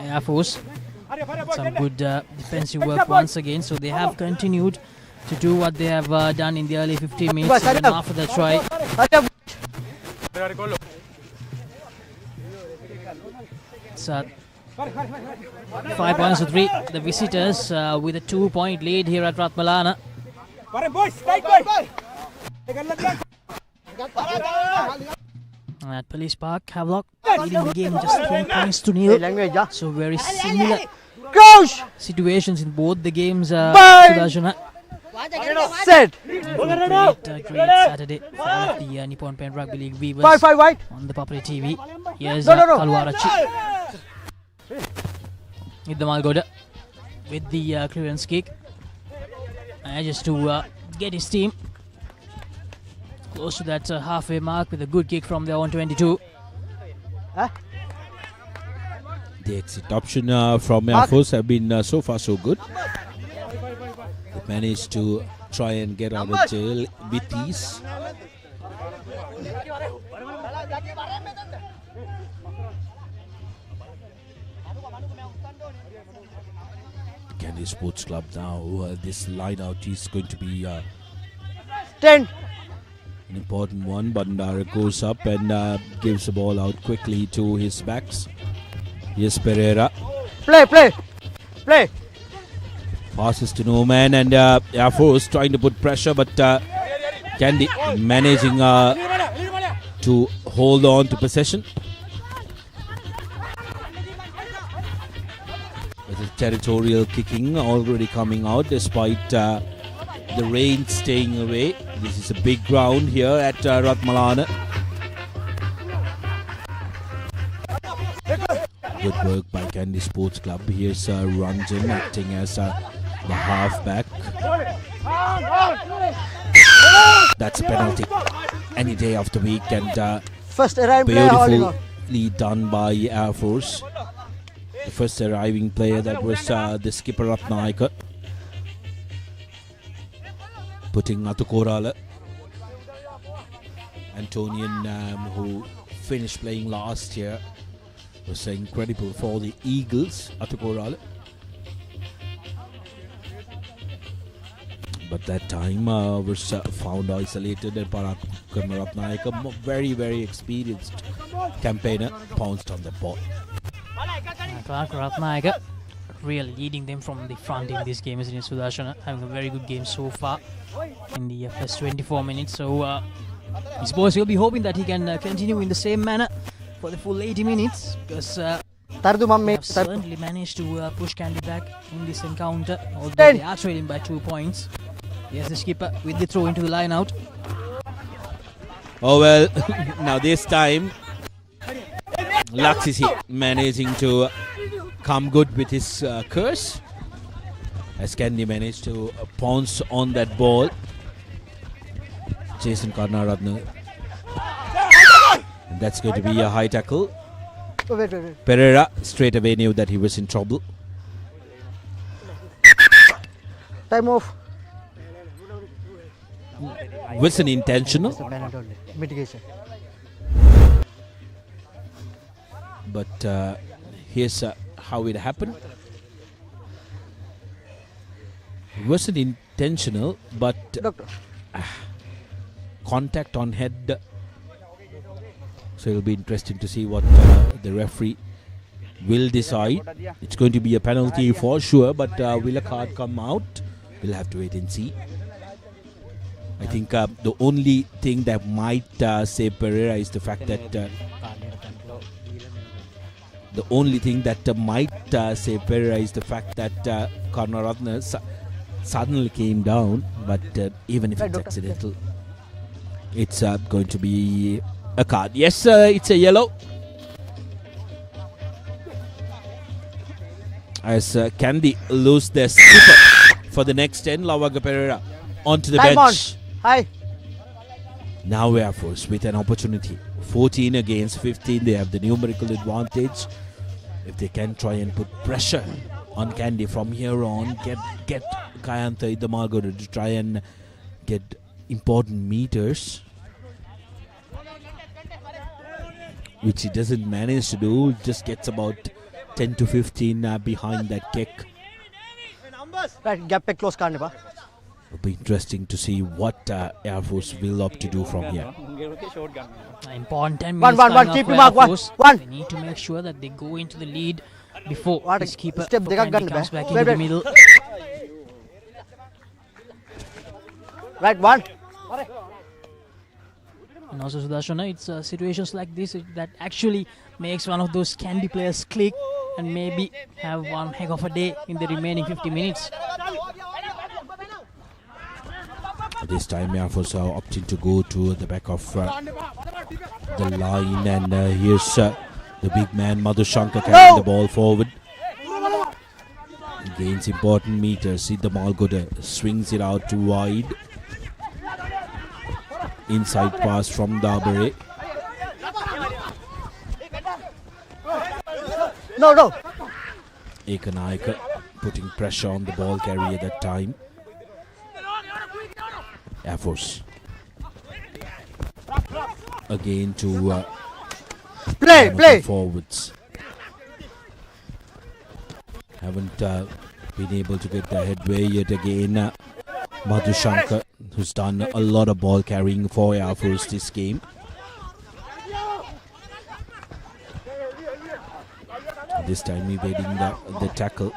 S1: Air Force, some good defensive work once again. So they have continued to do what they have done in the early 15 minutes even after the try. It's 5 points to 3. The visitors with a 2-point lead here at Ratmalana. At Police Park, Havelock leading the game just 3 points to 0. So very similar situations in both the games. Sudarshan.
S14: Set.
S1: Great Saturday for the Nippon Pen Rugby League viewers on the Papare TV. Here's Kalwarachi with the Malgoda with the clearance kick. Just to get his team close to that halfway mark with a good kick from the 122.
S13: The exit option from Air Force have been so far so good. They managed to try and get out of jail with ease. Kandy Sports Club now, this line out is going to be
S14: 10.
S13: An important one. Bandara goes up and gives the ball out quickly to his backs. Yes, Pereira.
S14: Play.
S13: Passes to no man and Air Force trying to put pressure, but Kandy managing to hold on to possession. With the territorial kicking already coming out despite the rain staying away. This is a big ground here at Ratmalana. Good work by Kandy Sports Club. Here's Ranjan acting as the halfback. That's a penalty any day of the week, and
S14: First arrive
S13: beautifully done by Air Force. The first arriving player, that was the skipper Ratmalana, putting Atukorala, Antonian, who finished playing last year, was incredible for the Eagles, Atukorala. But that time was found isolated, and Ratmalana, very, very experienced campaigner, pounced on the ball.
S1: Ratmalana really leading them from the front in this game, isn't it, Sudarshana? Having a very good game so far in the first 24 minutes. So his boys will be hoping that he can continue in the same manner for the full 80 minutes, because they have certainly managed to push Kandy back in this encounter, although they are trailing by 2 points. Here's the skipper with the throw into the line out.
S13: Oh well, now this time Lux is managing to come good with his curse, as Kandy managed to pounce on that ball. Jason Karnaratne. And that's going to be a high tackle. Pereira straight away knew that he was in trouble.
S14: Time off.
S13: Was an intentional.
S14: Mitigation.
S13: But here's how it happened. It wasn't intentional, but contact on head. So it'll be interesting to see what the referee will decide. It's going to be a penalty for sure, but will a card come out? We'll have to wait and see. I think the only thing that might save Pereira is the fact that Karnaratne suddenly came down. But even if it's accidental, it's going to be a card. Yes, it's a yellow. As Kandy lose their skipper for the next 10, Lavaga Pereira onto the bench.
S14: Hi.
S13: Now Air Force with an opportunity. 14 against 15. They have the numerical advantage. If they can try and put pressure on Kandy from here on, get Kayantha Idamalgodu to try and get important meters, which he doesn't manage to do. Just gets about 10 to 15 behind that kick.
S14: Right, gap close karne pa.
S13: It'll be interesting to see what Air Force will opt to do from here.
S1: Important 10 minutes coming up for Air Force. They need to make sure that they go into the lead before this keeper Kandy comes back into the middle.
S14: Right, one.
S1: And also, Sudarshana, it's situations like this that actually makes one of those Kandy players click and maybe have one heck of a day in the remaining 50 minutes.
S13: This time Air Force are opting to go to the back of the line, and here's the big man Madhushankar carrying the ball forward. He gains important meters. Idamalgodu swings it out to wide. Inside pass from Dabare.
S14: No.
S13: Ekanayaka putting pressure on the ball carrier that time. Air Force again to
S14: play
S13: forwards. Haven't been able to get the headway yet again. Madhushankar, who's done a lot of ball carrying for Air Force this game. This time evading the tackle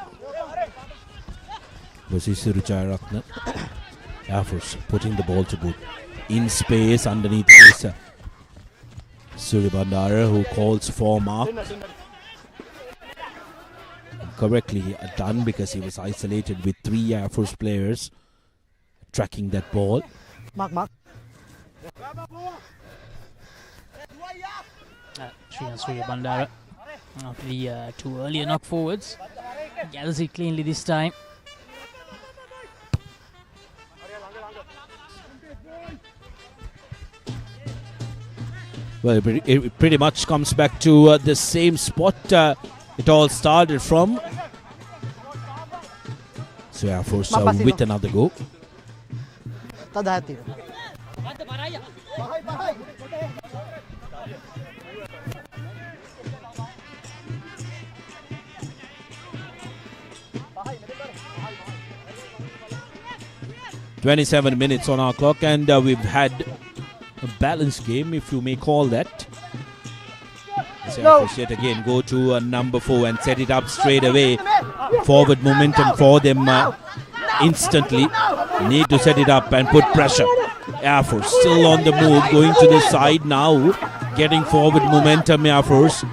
S13: was Isirucharatne. Air Force putting the ball to boot. In space underneath is Suribandara, who calls for mark. Correctly done, because he was isolated with 3 Air Force players tracking that ball.
S14: Mark.
S1: Suribandara, after the 2 earlier knock forwards, gathers it cleanly this time.
S13: Well, it pretty much comes back to the same spot It all started from. So Air Force with another go. 27 minutes on our clock, and we've had a balanced game, if you may call that. So yet again go to number 4 and set it up straight away. Forward momentum for them instantly. Need to set it up and put pressure. Air Force still on the move, going to the side now, getting forward momentum. Air Force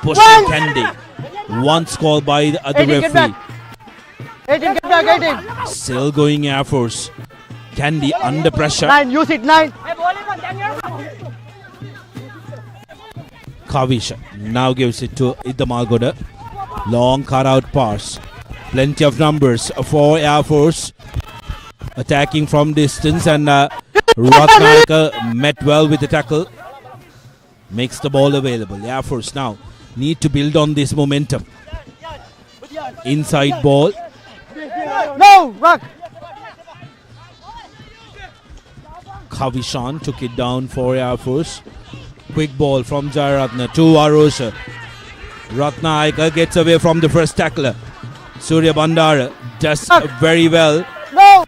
S13: pushing Kandy. Once called by the other referee.
S14: 18, get back, 18.
S13: Still going Air Force. Kandy under pressure.
S14: 9, use it, 9.
S13: Kavisha now gives it to Idamalgoda. Long cut out pass. Plenty of numbers for Air Force. Attacking from distance, and Ratmalana met well with the tackle. Makes the ball available. Air Force now need to build on this momentum. Inside ball.
S14: No, Rock.
S13: Kavishan took it down for Air Force. Quick ball from Jayaratna to Arosha. Ratmalana gets away from the first tackler. Surya Bandara does very well.
S14: No.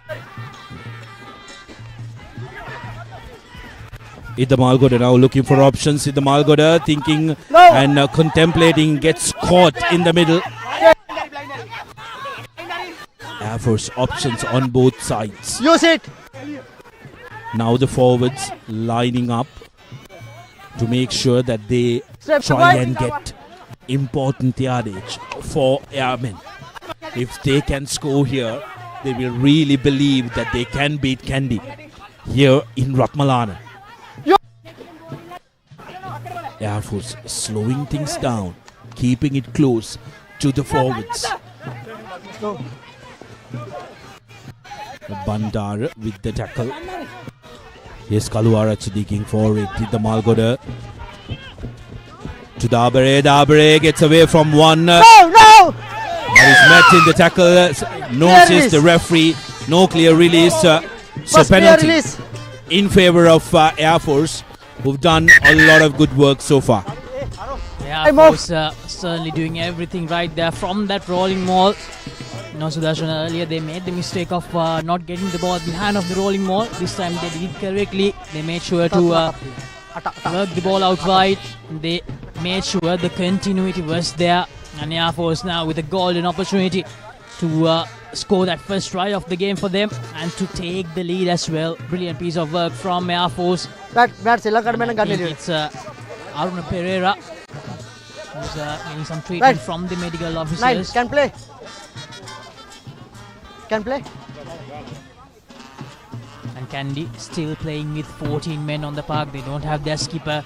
S13: Idamalgoda now looking for options. Idamalgoda thinking and contemplating, gets caught in the middle. Air Force options on both sides.
S14: Use it.
S13: Now the forwards lining up to make sure that they try and get important yardage for airmen. If they can score here, they will really believe that they can beat Kandy here in Ratmalana. Air Force slowing things down, keeping it close to the forwards. Bandar with the tackle. Here's Kaluarachi digging for it. Idamalgoda to Dabare. Dabare gets away from one.
S14: No!
S13: But is met in the tackle. Notices the referee. No clear release. So penalty in favor of Air Force, who've done a lot of good work so far.
S1: Air Force certainly doing everything right there from that rolling maul. You know, Sudarshan, earlier they made the mistake of not getting the ball behind of the rolling maul. This time they did it correctly. They made sure to work the ball out wide. They made sure the continuity was there. And Air Force now with a golden opportunity to score that first try of the game for them and to take the lead as well. Brilliant piece of work from Air Force.
S14: It's
S1: Aruna Pereira who's getting some treatment from the medical officers.
S14: 9, can play. Can play.
S1: And Kandy still playing with 14 men on the park. They don't have their skipper.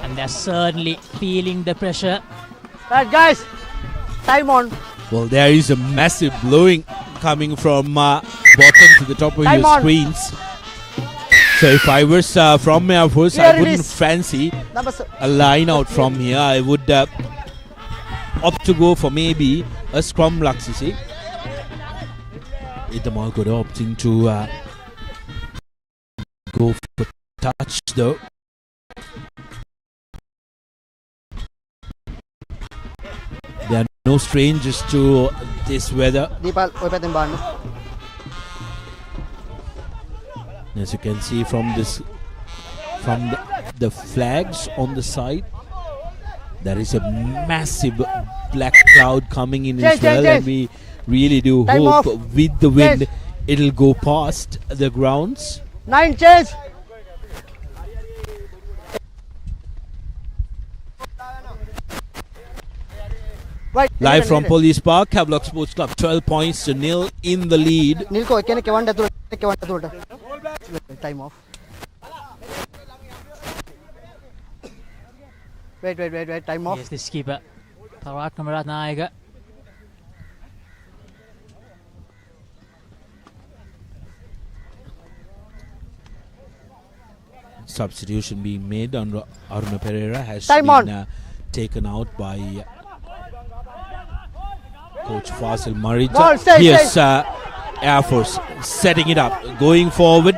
S1: And they're certainly feeling the pressure.
S14: Right, guys. Time on.
S13: Well, there is a massive blowing coming from bottom to the top of your screens. So if I was from Air Force, I wouldn't fancy a line out from here. I would opt to go for maybe a scrum Laksisi. Idamalgoda opting to go for touch though. They are no strangers to this weather. As you can see from this, from the flags on the side, there is a massive black cloud coming in as well, and we really do hope with the wind it'll go past the grounds.
S14: 9 change. Right.
S13: Live from Police Park, Havelock Sports Club, 12 points to 0 in the lead.
S14: Time off. Wait, time off.
S1: Yes, the skipper. Tarak Ratmalana.
S13: Substitution being made on Aruna Pereira has been taken out by Coach Fasil Marija.
S14: Ball, stay,
S13: Here's Air Force setting it up, going forward.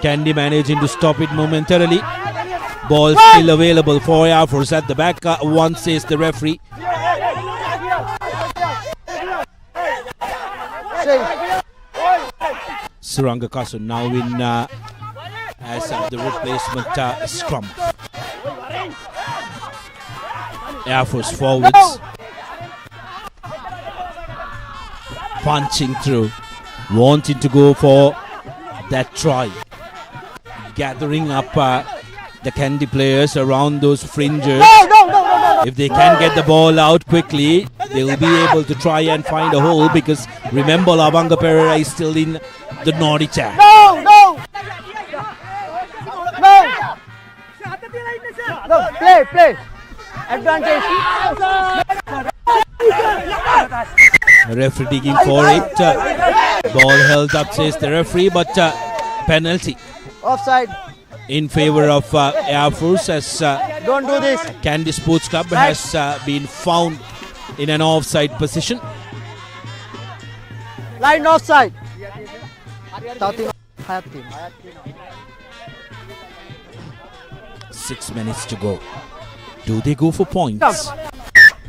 S13: Kandy managing to stop it momentarily. Ball still available for Air Force at the back. One says the referee. Suranga Kasu now in as the replacement scrum. Air Force forwards punching through, wanting to go for that try, gathering up the Kandy players around those fringes. If they can get the ball out quickly, they will be able to try and find a hole, because remember, Lavanga Pereira is still in the naughty chat.
S14: No, play. Advantage.
S13: Referee digging for it. Ball held up, says the referee, but penalty
S14: Offside.
S13: in favor of Air Force, as
S14: Don't do this.
S13: Kandy Sports Club has been found in an offside position.
S14: Line offside.
S13: 6 minutes to go. Do they go for points?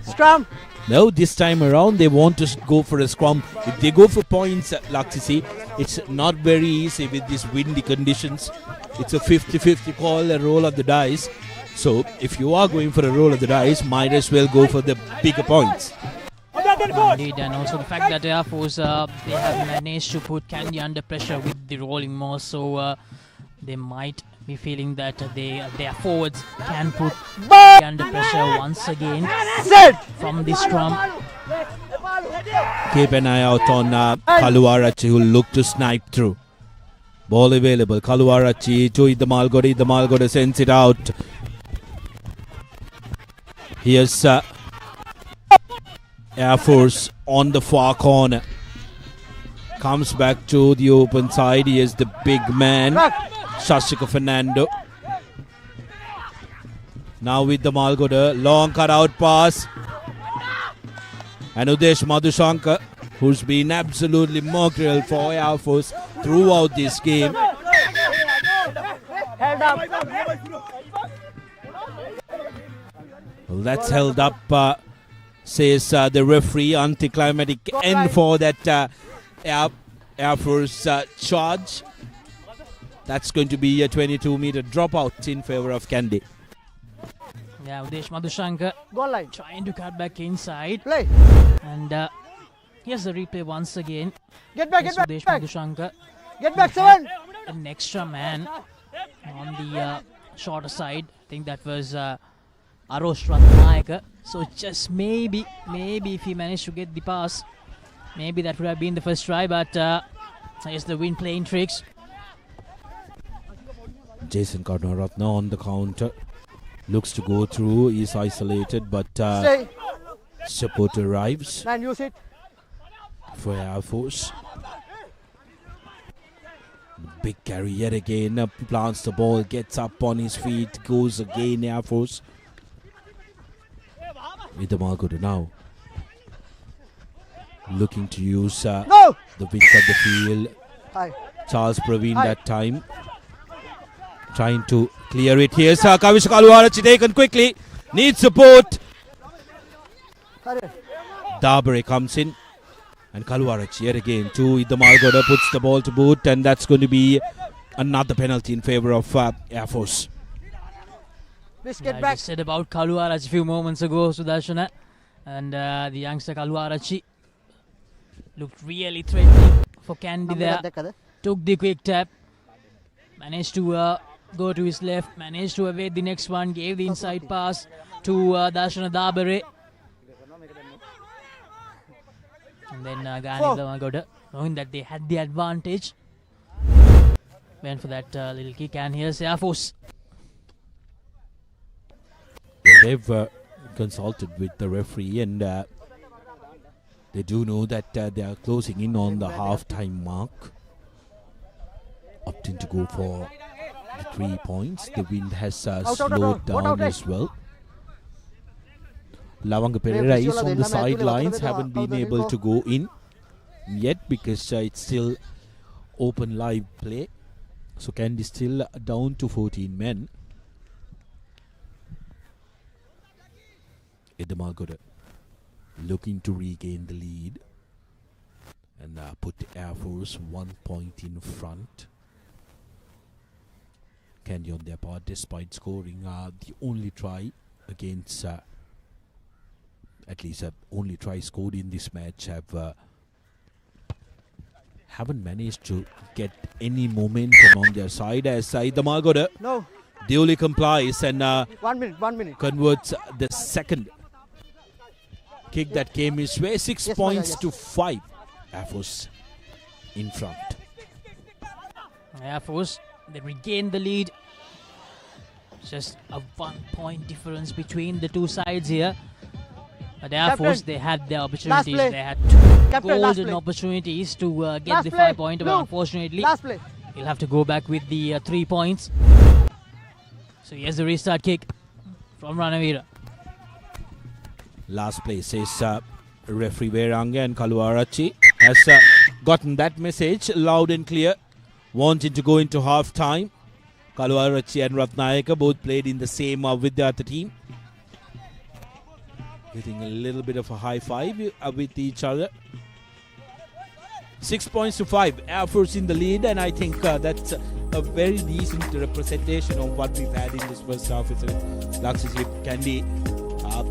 S14: Scrum.
S13: No, this time around they want to go for a scrum. If they go for points, Laksisi, it's not very easy with these windy conditions. It's a 50-50 call, a roll of the dice. So if you are going for a roll of the dice, might as well go for the bigger points.
S1: Indeed, and also the fact that Air Force they have managed to put Kandy under pressure with the rolling more, so they might be feeling that their forwards can put Kandy under pressure once again from the scrum.
S13: Keep an eye out on Kaluarachi, who look to snipe through. Ball available. Kaluarachi to Idamalgoda. Idamalgoda sends it out. Here's Air Force on the far corner. Comes back to the open side. He is the big man, Shashika Fernando. Now with the Malgoda, long cut out pass. And Udesh Madhushankar, who's been absolutely mercurial for Air Force throughout this game.
S14: Head up.
S13: Well, that's held up, says the referee. Anticlimactic end for that Air Force charge. That's going to be a 22-meter dropout in favor of Kandy.
S1: Yeah, Udesh Madhushankar
S14: Goal line.
S1: trying to cut back inside.
S14: Play.
S1: And here's the replay once again.
S14: Get back,
S1: Yes,
S14: get
S1: Udesh
S14: back.
S1: Madhushankar.
S14: Get back, 7.
S1: An extra man on the shorter side. I think that was Arosh Ratmalana. So just maybe if he managed to get the pass, maybe that would have been the first try. But here's the wind playing tricks.
S13: Jason Karnaratna on the counter. Looks to go through. He's isolated, but
S14: Stay.
S13: support arrives
S14: Man, use it.
S13: for Air Force. Big carry yet again. Plants the ball, gets up on his feet, goes again. Air Force. Idamalgoda now looking to use the width of the field.
S14: Hi.
S13: Charles Praveen that time trying to clear it. Here's Kavish Kaluarachi taken quickly. Needs support. Dabare comes in. And Kaluarachi yet again to Idamalgoda, puts the ball to boot, and that's going to be another penalty in favor of Air Force.
S14: Let's
S1: I
S14: get back.
S1: just said about Kaluarachi a few moments ago, Sudarshana. And the youngster Kaluarachi looked really threatening for Kandy there. Took the quick tap. Managed to go to his left. Managed to evade the next one. Gave the inside pass to Darshana Dabare. And then Gani Idamalgoda, knowing that they had the advantage, went for that little kick. And here's Air Force.
S13: They've consulted with the referee, and they do know that they are closing in on the half-time mark. Opting to go for the 3 points. The wind has slowed down as well. Lavanga Pereira is on the sidelines, haven't been able to go in yet because it's still open live play. So Kandy still down to 14 men. Edamalgoda looking to regain the lead and put the Air Force 1 point in front. Kandy on their part, despite scoring the only try against, at least only try scored in this match, haven't managed to get any momentum on their side as Edamalgoda duly complies and
S14: 1 minute.
S13: Converts the second kick that came his way. 6 points to 5. Air Force in front.
S1: Air Force, they regain the lead. Just a 1 point difference between the two sides here. But Air Force, they had their opportunities. They had two golden opportunities to get the 5 point. But unfortunately, he'll have to go back with the 3 points. So here's the restart kick from Ranavira.
S13: Last play says referee Veranga, and Kaluarachi has gotten that message loud and clear, wanting to go into half time. Kaluarachi and Ratnayaka both played in the same with the other team, getting a little bit of a high five with each other. 6 points to 5. Air Force in the lead, and I think that's a very decent representation of what we've had in this first half. It's Lakshisip Kandy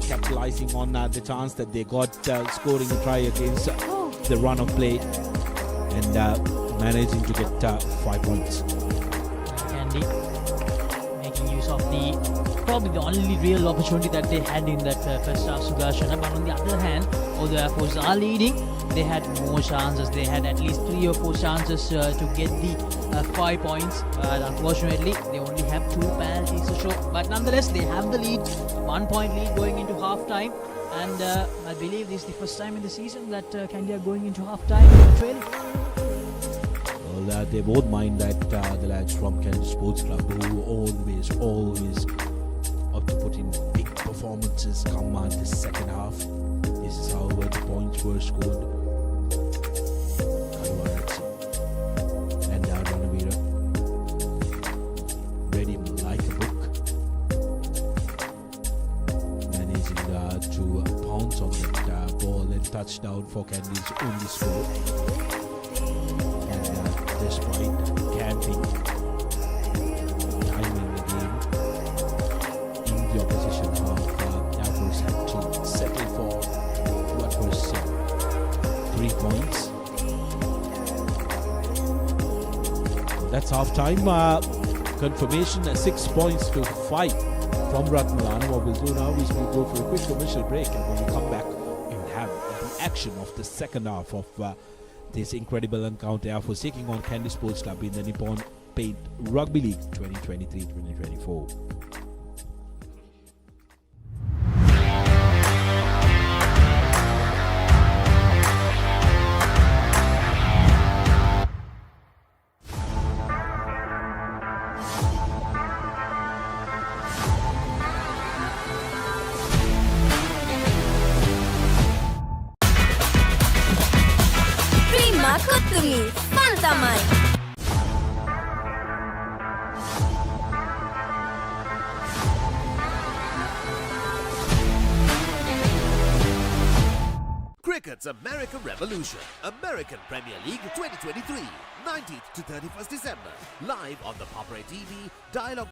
S13: capitalizing on the chance that they got, scoring a try against the run of play and managing to get 5 points.
S1: Kandy making use of probably the only real opportunity that they had in that first half, Sudarshana. But on the other hand, although Air Force are leading, they had more chances. They had at least 3 or 4 chances to get the 5 points. But unfortunately, they only have 2 penalties to show. But nonetheless, they have the lead. 1 point lead going into half time. And I believe this is the first time in the season that Kandy are going into half time trailing.
S13: Well, they won't mind that, the lads from Kandy Sports Club, who always up to put in big performances come the second half. This is how the points were scored. And Ranavira read him like a book, managing to pounce on that ball and touchdown for Kandy's only score. And despite camping, timing the game in the opposition half, Air Force had to settle for what was 3 points. That's half time. Confirmation 6 points to 5 from Ratmalana. What we'll do now is we'll go for a quick commercial break, and when we come back, we'll have the action of the second half of this incredible encounter. Air Force taking on Kandy Sports Club in the Nippon Paint Rugby League 2023-2024.
S4: Cricket's America Revolution, American Premier League 2023, 19th to 31st December, live on the Papare TV, Dialogue.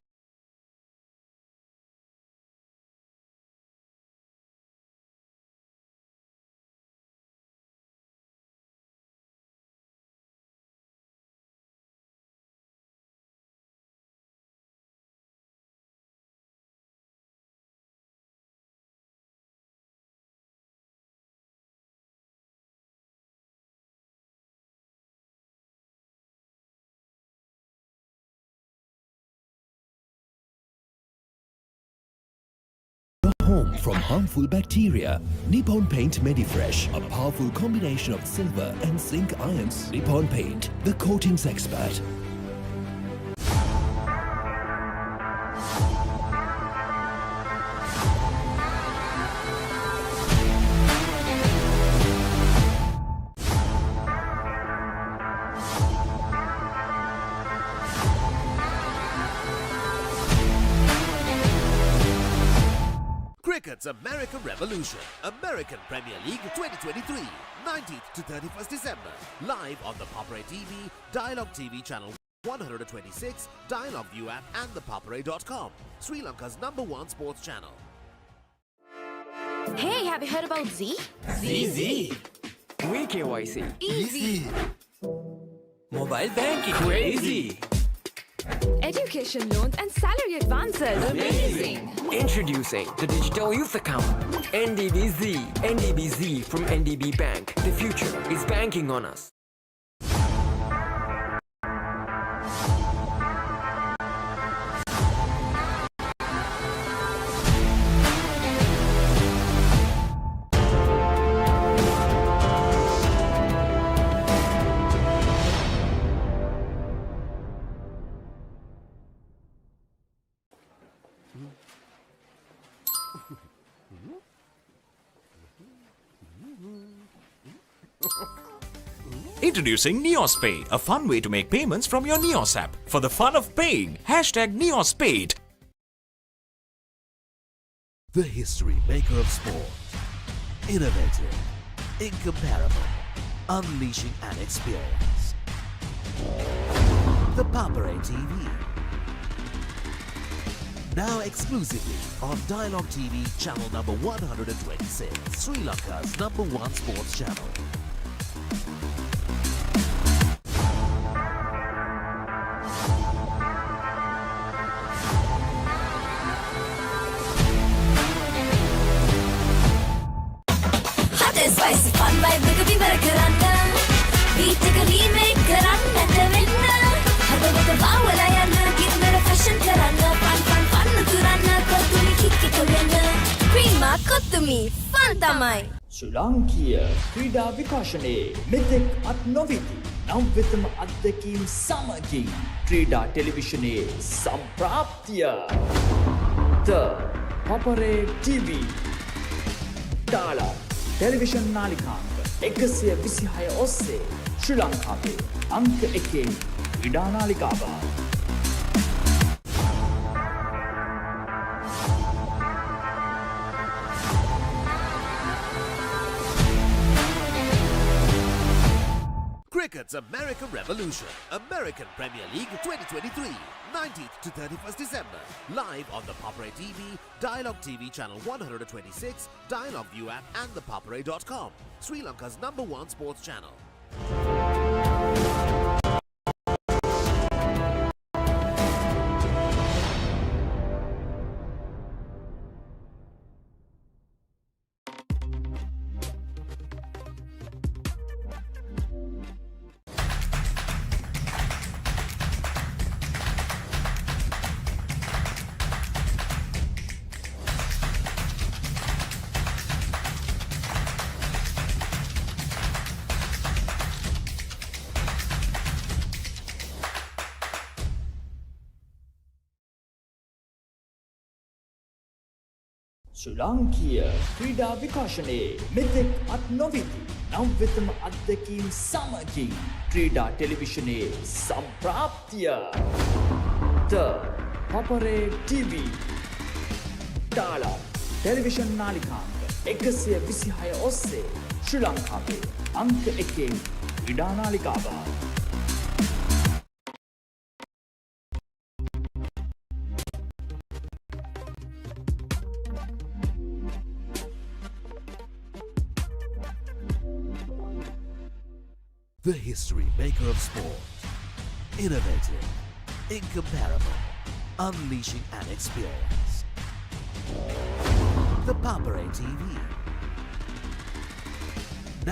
S5: Home from harmful bacteria. Nippon Paint Medifresh, a powerful combination of silver and zinc ions. Nippon Paint, the coatings expert.
S4: Cricket's American Revolution, American Premier League 2023, 19th to 31st December. Live on the Papare TV, Dialogue TV channel 126, Dialogue View app and the Papare.com, Sri Lanka's #1 sports channel.
S2: Hey, have you heard about Z?
S3: ZZ. KYC.
S2: Easy.
S3: Mobile banking. Crazy.
S2: Education loans and salary advances. Amazing.
S3: Introducing the digital youth account. NDBZ. NDBZ from NDB Bank. The future is banking on us.
S6: Introducing NeosPay, a fun way to make payments from your Neos app. For the fun of paying, #NeosPaid.
S4: The history maker of sport. Innovative, incomparable, unleashing an experience. The Papare TV. Now exclusively on Dialogue TV channel number 126, Sri Lanka's #1 sports channel.
S7: Spicy fun vibe එක විවර කරන්න beat එක remake කරන්නට වෙන්න හදවත බාවලා යන්න කින්නර fashion කරන්න fun උතුරන්න කොතුමි kick එක වෙන්න ප්‍රීමා කොතුමි fun තමයි
S8: ශ්‍රී ලාංකීය ක්‍රීඩා විකාශනයේ මෙතෙක් අත් නොවිති නම් වෙතම අත්දැකීම් සමගින් ක්‍රීඩා ටෙලිවිෂනයේ සම්ප්‍රාප්තිය The Papare TV දාලා ටෙලිවිෂන් නාලිකාංක 126 ඔස්සේ ශ්‍රී ලංකාවේ අංක 1 ක්‍රීඩා නාලිකාව.
S4: Cricket's American Revolution, American Premier League 2023, 19th to 31st December. Live on the Papare TV, Dialogue TV channel 126, Dialogue View app and the Papare.com, Sri Lanka's #1 sports channel.
S8: ශ්‍රී ලාංකීය ක්‍රීඩා විකාශනයේ මෙතෙක් අත් නොවිති නම් වෙතම අත්දැකීම් සමගින් ක්‍රීඩා ටෙලිවිෂනයේ සම්ප්‍රාප්තිය The Papare TV දාලා television නාලිකාංක 126 ඔස්සේ ශ්‍රී ලංකාවේ අංක 1 ක්‍රීඩා නාලිකාව.
S4: The history maker of sport. Innovative, incomparable, unleashing an experience. The Papare TV.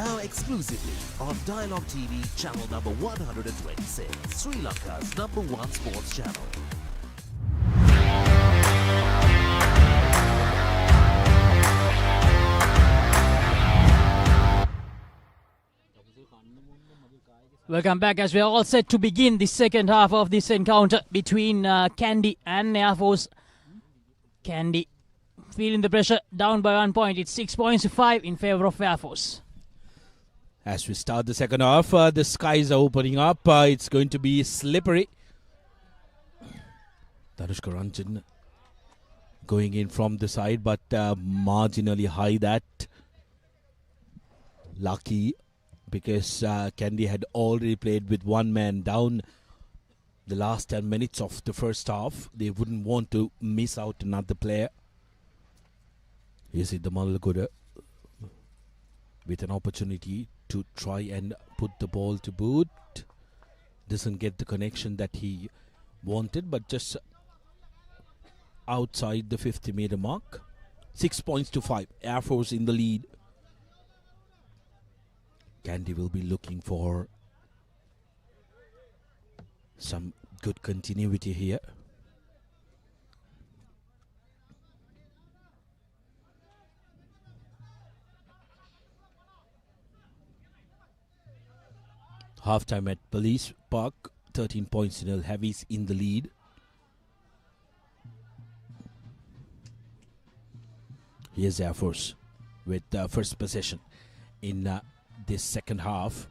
S4: Now exclusively on Dialogue TV channel number 126, Sri Lanka's #1 sports channel.
S1: Welcome back as we are all set to begin the second half of this encounter between Kandy and Air Force. Kandy feeling the pressure, down by 1 point. It's 6 points to 5 in favour of Air Force.
S13: As we start the second half, the skies are opening up. It's going to be slippery. Darushka Ranjan going in from the side, but marginally high. That lucky because Kandy had already played with one man down the last 10 minutes of the first half. They wouldn't want to miss out another player. Here's the Malagoda with an opportunity to try and put the ball to boot. Doesn't get the connection that he wanted, but just outside the 50-meter mark. 6 points to 5. Air Force in the lead. Kandy will be looking for some good continuity here. Halftime at Police Park, 13 points to nil. Heavies in the lead. Here's Air Force with first possession in this second half.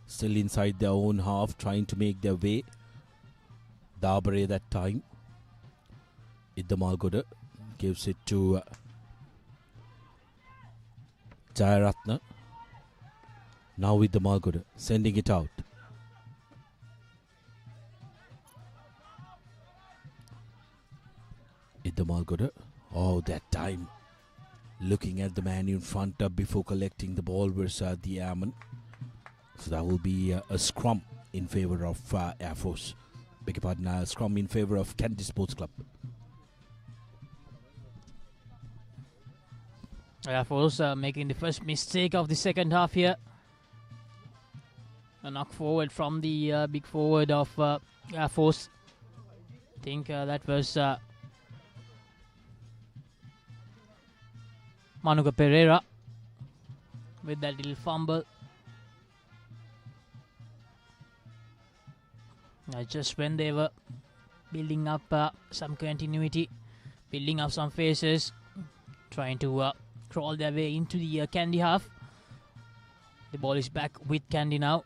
S13: Still inside their own half, trying to make their way. Papare that time. Iddamalgoda gives it to Jayaratna. Now with Iddamalgoda, sending it out. Iddamalgoda. Oh, that time. Looking at the man in front before collecting the ball was the airman. So that will be a scrum in favor of Air Force. Beg your pardon, a scrum in favor of Kandy Sports Club.
S1: Air Force making the first mistake of the second half here. A knock forward from the big forward of Air Force. I think that was Manuka Pereira with that little fumble. Just when they were building up some continuity, building up some faces, trying to crawl their way into the Kandy half. The ball is back with Kandy now.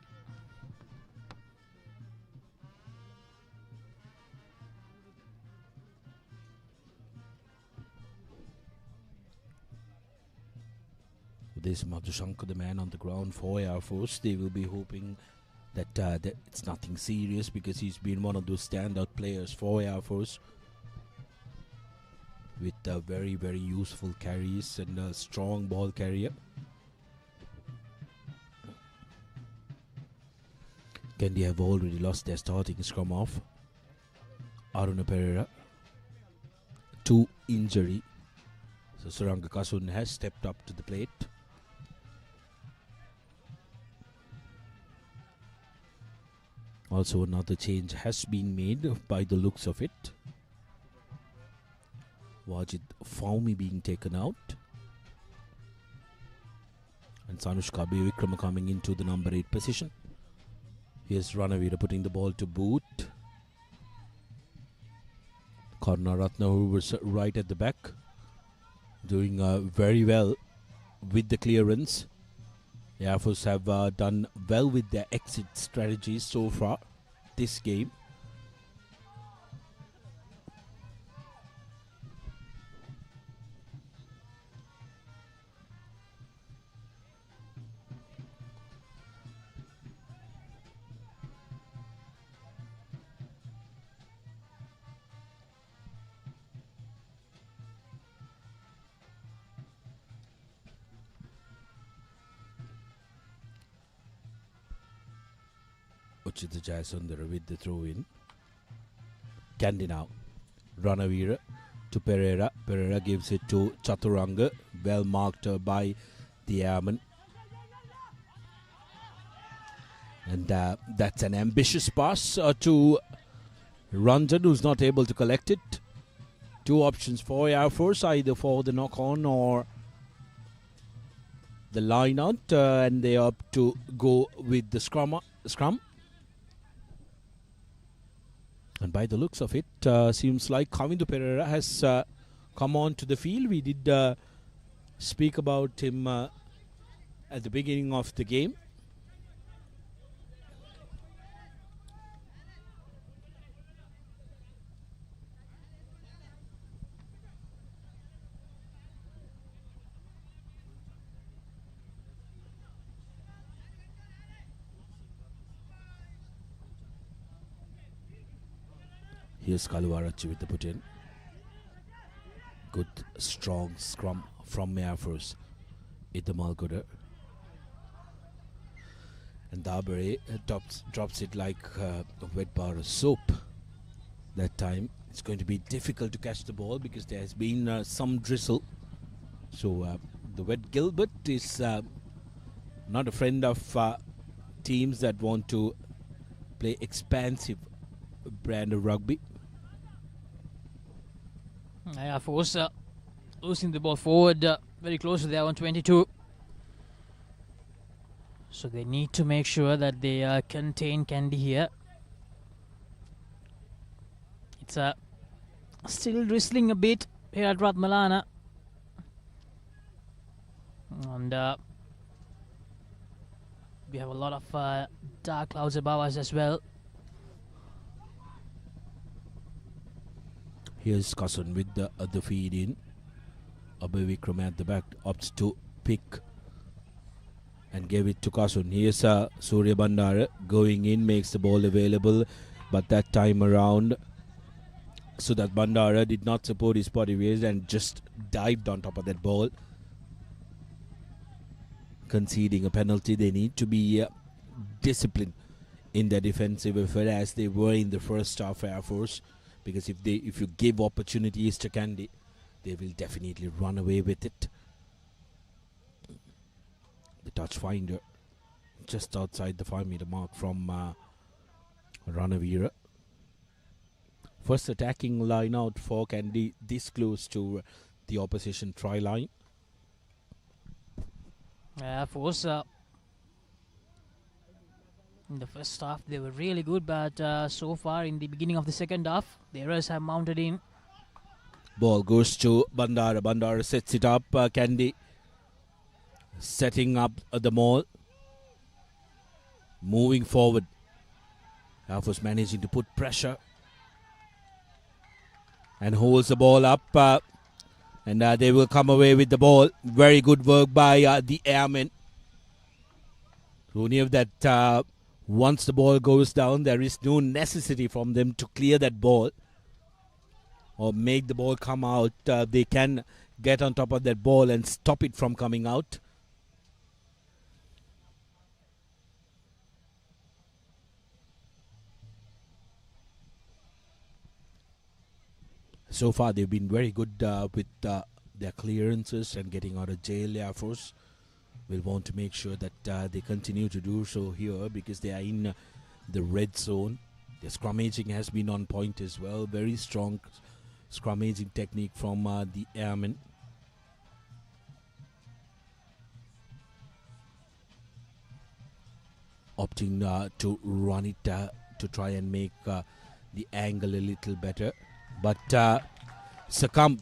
S13: This Madhushankar, the man on the ground for Air Force. They will be hoping that it's nothing serious because he's been one of those standout players for Air Force with very, very useful carries and a strong ball carrier. Kandy have already lost their starting scrum off. Aruna Pereira to injury. So Suranga Kasun has stepped up to the plate. Also another change has been made by the looks of it. Wajid Faumi being taken out. And Sanushka Vikrama coming into the number 8 position. Here's Ranavira putting the ball to boot. Karnaratna, who was right at the back, doing very well with the clearance. The Air Force have done well with their exit strategies so far this game. Uchita Jayasundara with the throw in. Kandy now. Ranavira to Pereira. Pereira gives it to Chaturanga. Well marked by the airman. And that's an ambitious pass to Ranjan, who's not able to collect it. Two options for Air Force, either for the knock on or the line out, and they opt to go with the scrum. And by the looks of it, seems like Kavindu Pereira has come on to the field. We did speak about him at the beginning of the game. Here's Kaluarachi with the put in. Good strong scrum from Air Force. Itamalgoda. And Dabare drops it like a wet bar of soap. That time it's going to be difficult to catch the ball because there has been some drizzle. So the wet Gilbert is not a friend of teams that want to play expansive brand of rugby.
S1: Air Force losing the ball forward very close to their own 22. So they need to make sure that they contain Kandy here. It's still drizzling a bit here at Ratmalana. And we have a lot of dark clouds above us as well.
S13: Here's Kasun with the feed in. Abhay Vikram at the back opts to pick and gave it to Kasun. Here's Surya Bandara going in, makes the ball available, but that time around Sudat Bandara did not support his body weight and just dived on top of that ball, conceding a penalty. They need to be disciplined in their defensive effort as they were in the first half, Air Force, because if you give opportunities to Kandy, they will definitely run away with it. The touch finder just outside the 5-meter mark from Ranavira. First attacking line out for Kandy this close to the opposition try line.
S1: Air Force in the first half they were really good, but so far in the beginning of the second half the errors have mounted in.
S13: Ball goes to Bandara. Bandara sets it up. Kandy setting up the maul. Moving forward. Air Force managing to put pressure. And holds the ball up. And they will come away with the ball. Very good work by the airmen. Who knew that once the ball goes down, there is no necessity from them to clear that ball or make the ball come out. They can get on top of that ball and stop it from coming out. So far, they've been very good with their clearances and getting out of jail. Air Force will want to make sure that they continue to do so here because they are in the red zone. Their scrummaging has been on point as well. Very strong scrummaging technique from the airmen. Opting to run it to try and make the angle a little better. But succumb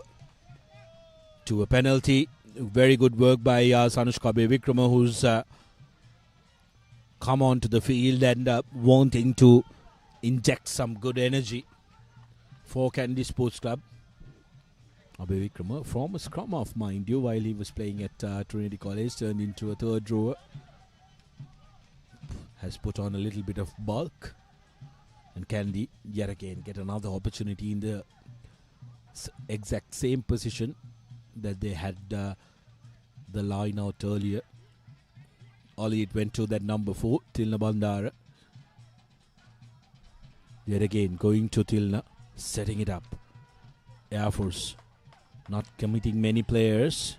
S13: to a penalty. Very good work by Sanushka Vikrama, who's come onto the field and wanting to inject some good energy for Kandy Sports Club. Abhay Vikrama, from a scrum off, mind you, while he was playing at Trinity College, turned into a third rower. Has put on a little bit of bulk. And Kandy, yet again, get another opportunity in the exact same position that they had the line out earlier. Only it went to that number 4, Tilna Bandara. Yet again, going to Tilna, setting it up. Air Force not committing many players.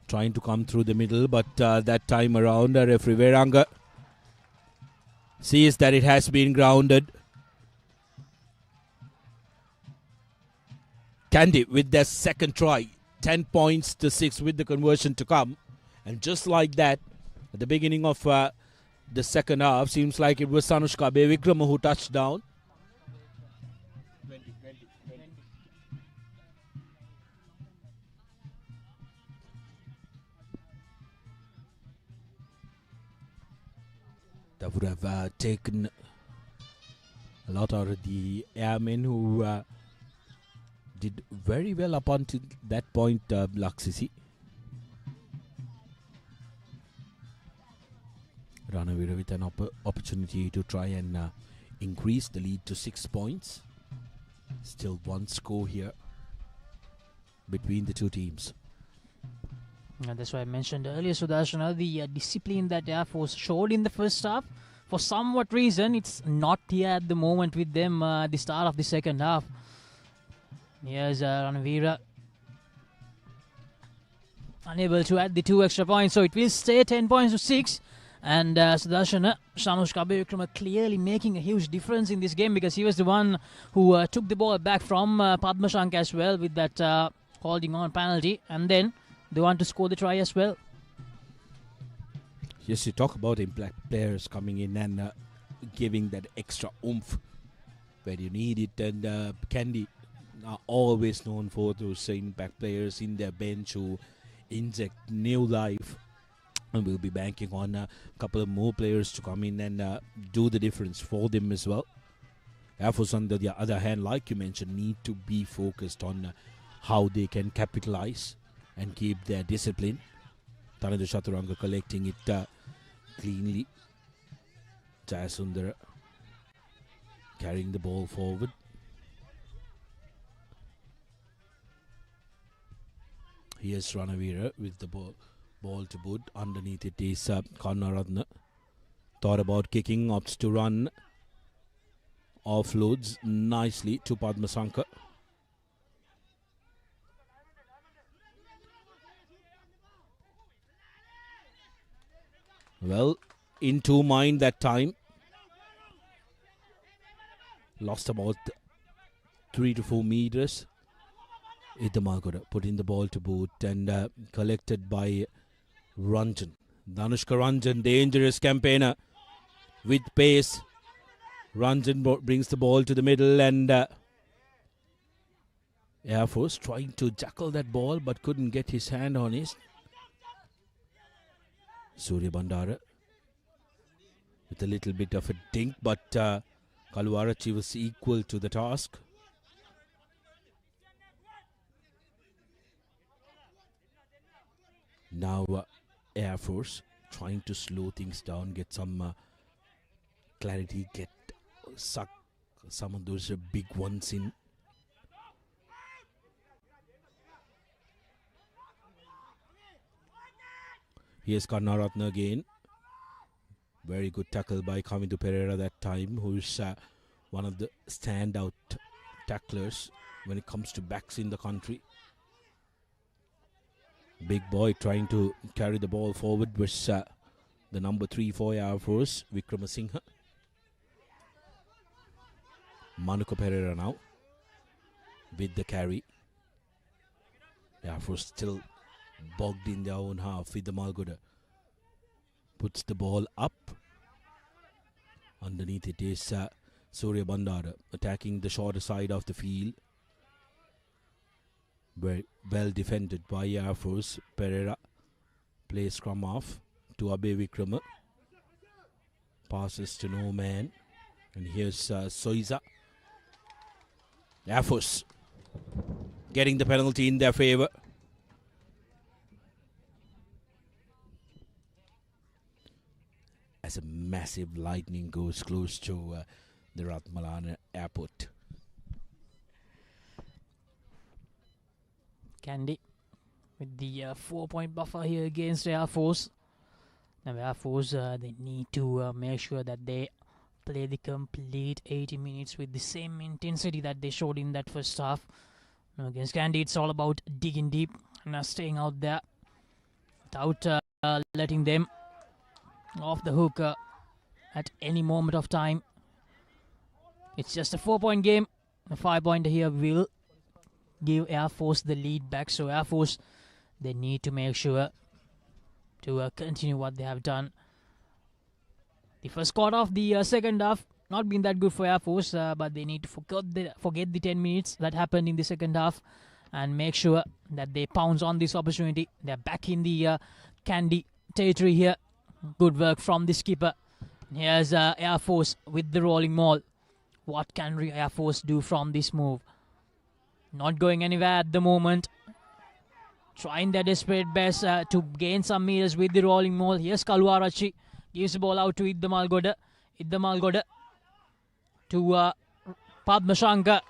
S13: Trying to come through the middle, but that time around, referee Veranga sees that it has been grounded. Kandy with their second try. 10 points to 6 with the conversion to come. And just like that, at the beginning of the second half, seems like it was Sanushka Bevikrama who touched down. That would have taken a lot out of the airmen who did very well up until that point, Laksisi. Ranavira with an opportunity to try and increase the lead to 6 points. Still one score here between the two teams.
S1: And that's why I mentioned earlier, Sudarshana, the discipline that Air Force showed in the first half. For somewhat reason, it's not here at the moment with them at the start of the second half. Here's Ranavira. Unable to add the 2 extra points, so it will stay 10 points to 6. And Sudarshana, Shanush Kabevikrama clearly making a huge difference in this game, because he was the one who took the ball back from Padmashank as well with that holding on penalty, and then they want to score the try as well.
S13: Yes, you talk about impact players coming in and giving that extra oomph where you need it, and Kandy are always known for those impact players in their bench who inject new life, and we'll be banking on a couple of more players to come in and do the difference for them as well. Air Force, on the other hand, like you mentioned, need to be focused on how they can capitalize and keep their discipline. Tanada Chaturanga collecting it cleanly. Jayasundara carrying the ball forward. Here's Ranavira with the ball to boot. Underneath it is Karnaratna. Thought about kicking, opts to run. Offloads nicely to Padmasanka. Well, in two mind that time. Lost about 3 to 4 meters. Idamalgoda putting the ball to boot and collected by Ranjan. Danushka Ranjan, dangerous campaigner with pace. Ranjan brings the ball to the middle, and Air Force trying to jackal that ball but couldn't get his hand on it. Surya Bandara with a little bit of a dink, but Kaluarachi was equal to the task. Now Air Force trying to slow things down, get some clarity, suck some of those big ones in. Here's Karnaratna again. Very good tackle by Kamindu Pereira that time, who's one of the standout tacklers when it comes to backs in the country. Big boy trying to carry the ball forward was the number 3 for Air Force, Vikramasinghe. Manuka Pereira now with the carry. Air Force still bogged in their own half with the Malgoda. Puts the ball up. Underneath it is Surya Bandara attacking the shorter side of the field. Very well defended by Air Force. Pereira plays scrum off to Abe Vikrama. Passes to no man. And here's Soiza. Air Force getting the penalty in their favour. As a massive lightning goes close to the Ratmalana airport.
S1: Kandy with the 4-point buffer here against Air Force. Now Air Force, they need to make sure that they play the complete 80 minutes with the same intensity that they showed in that first half. Now against Kandy, it's all about digging deep and staying out there without letting them off the hook at any moment of time. It's just a 4-point game. A 5-pointer here will give Air Force the lead back. So Air Force, they need to make sure to continue what they have done. The first quarter of the second half not been that good for Air Force, but they need to forget the 10 minutes that happened in the second half and make sure that they pounce on this opportunity. They're back in the Kandy territory here. Good work from the skipper. Here's Air Force with the rolling maul. What can Air Force do from this move? Not going anywhere at the moment. Trying their desperate best to gain some meters with the rolling maul. Here's Kaluarachi. Gives the ball out to Iddamalgoda. Iddamalgoda to Padmashanka.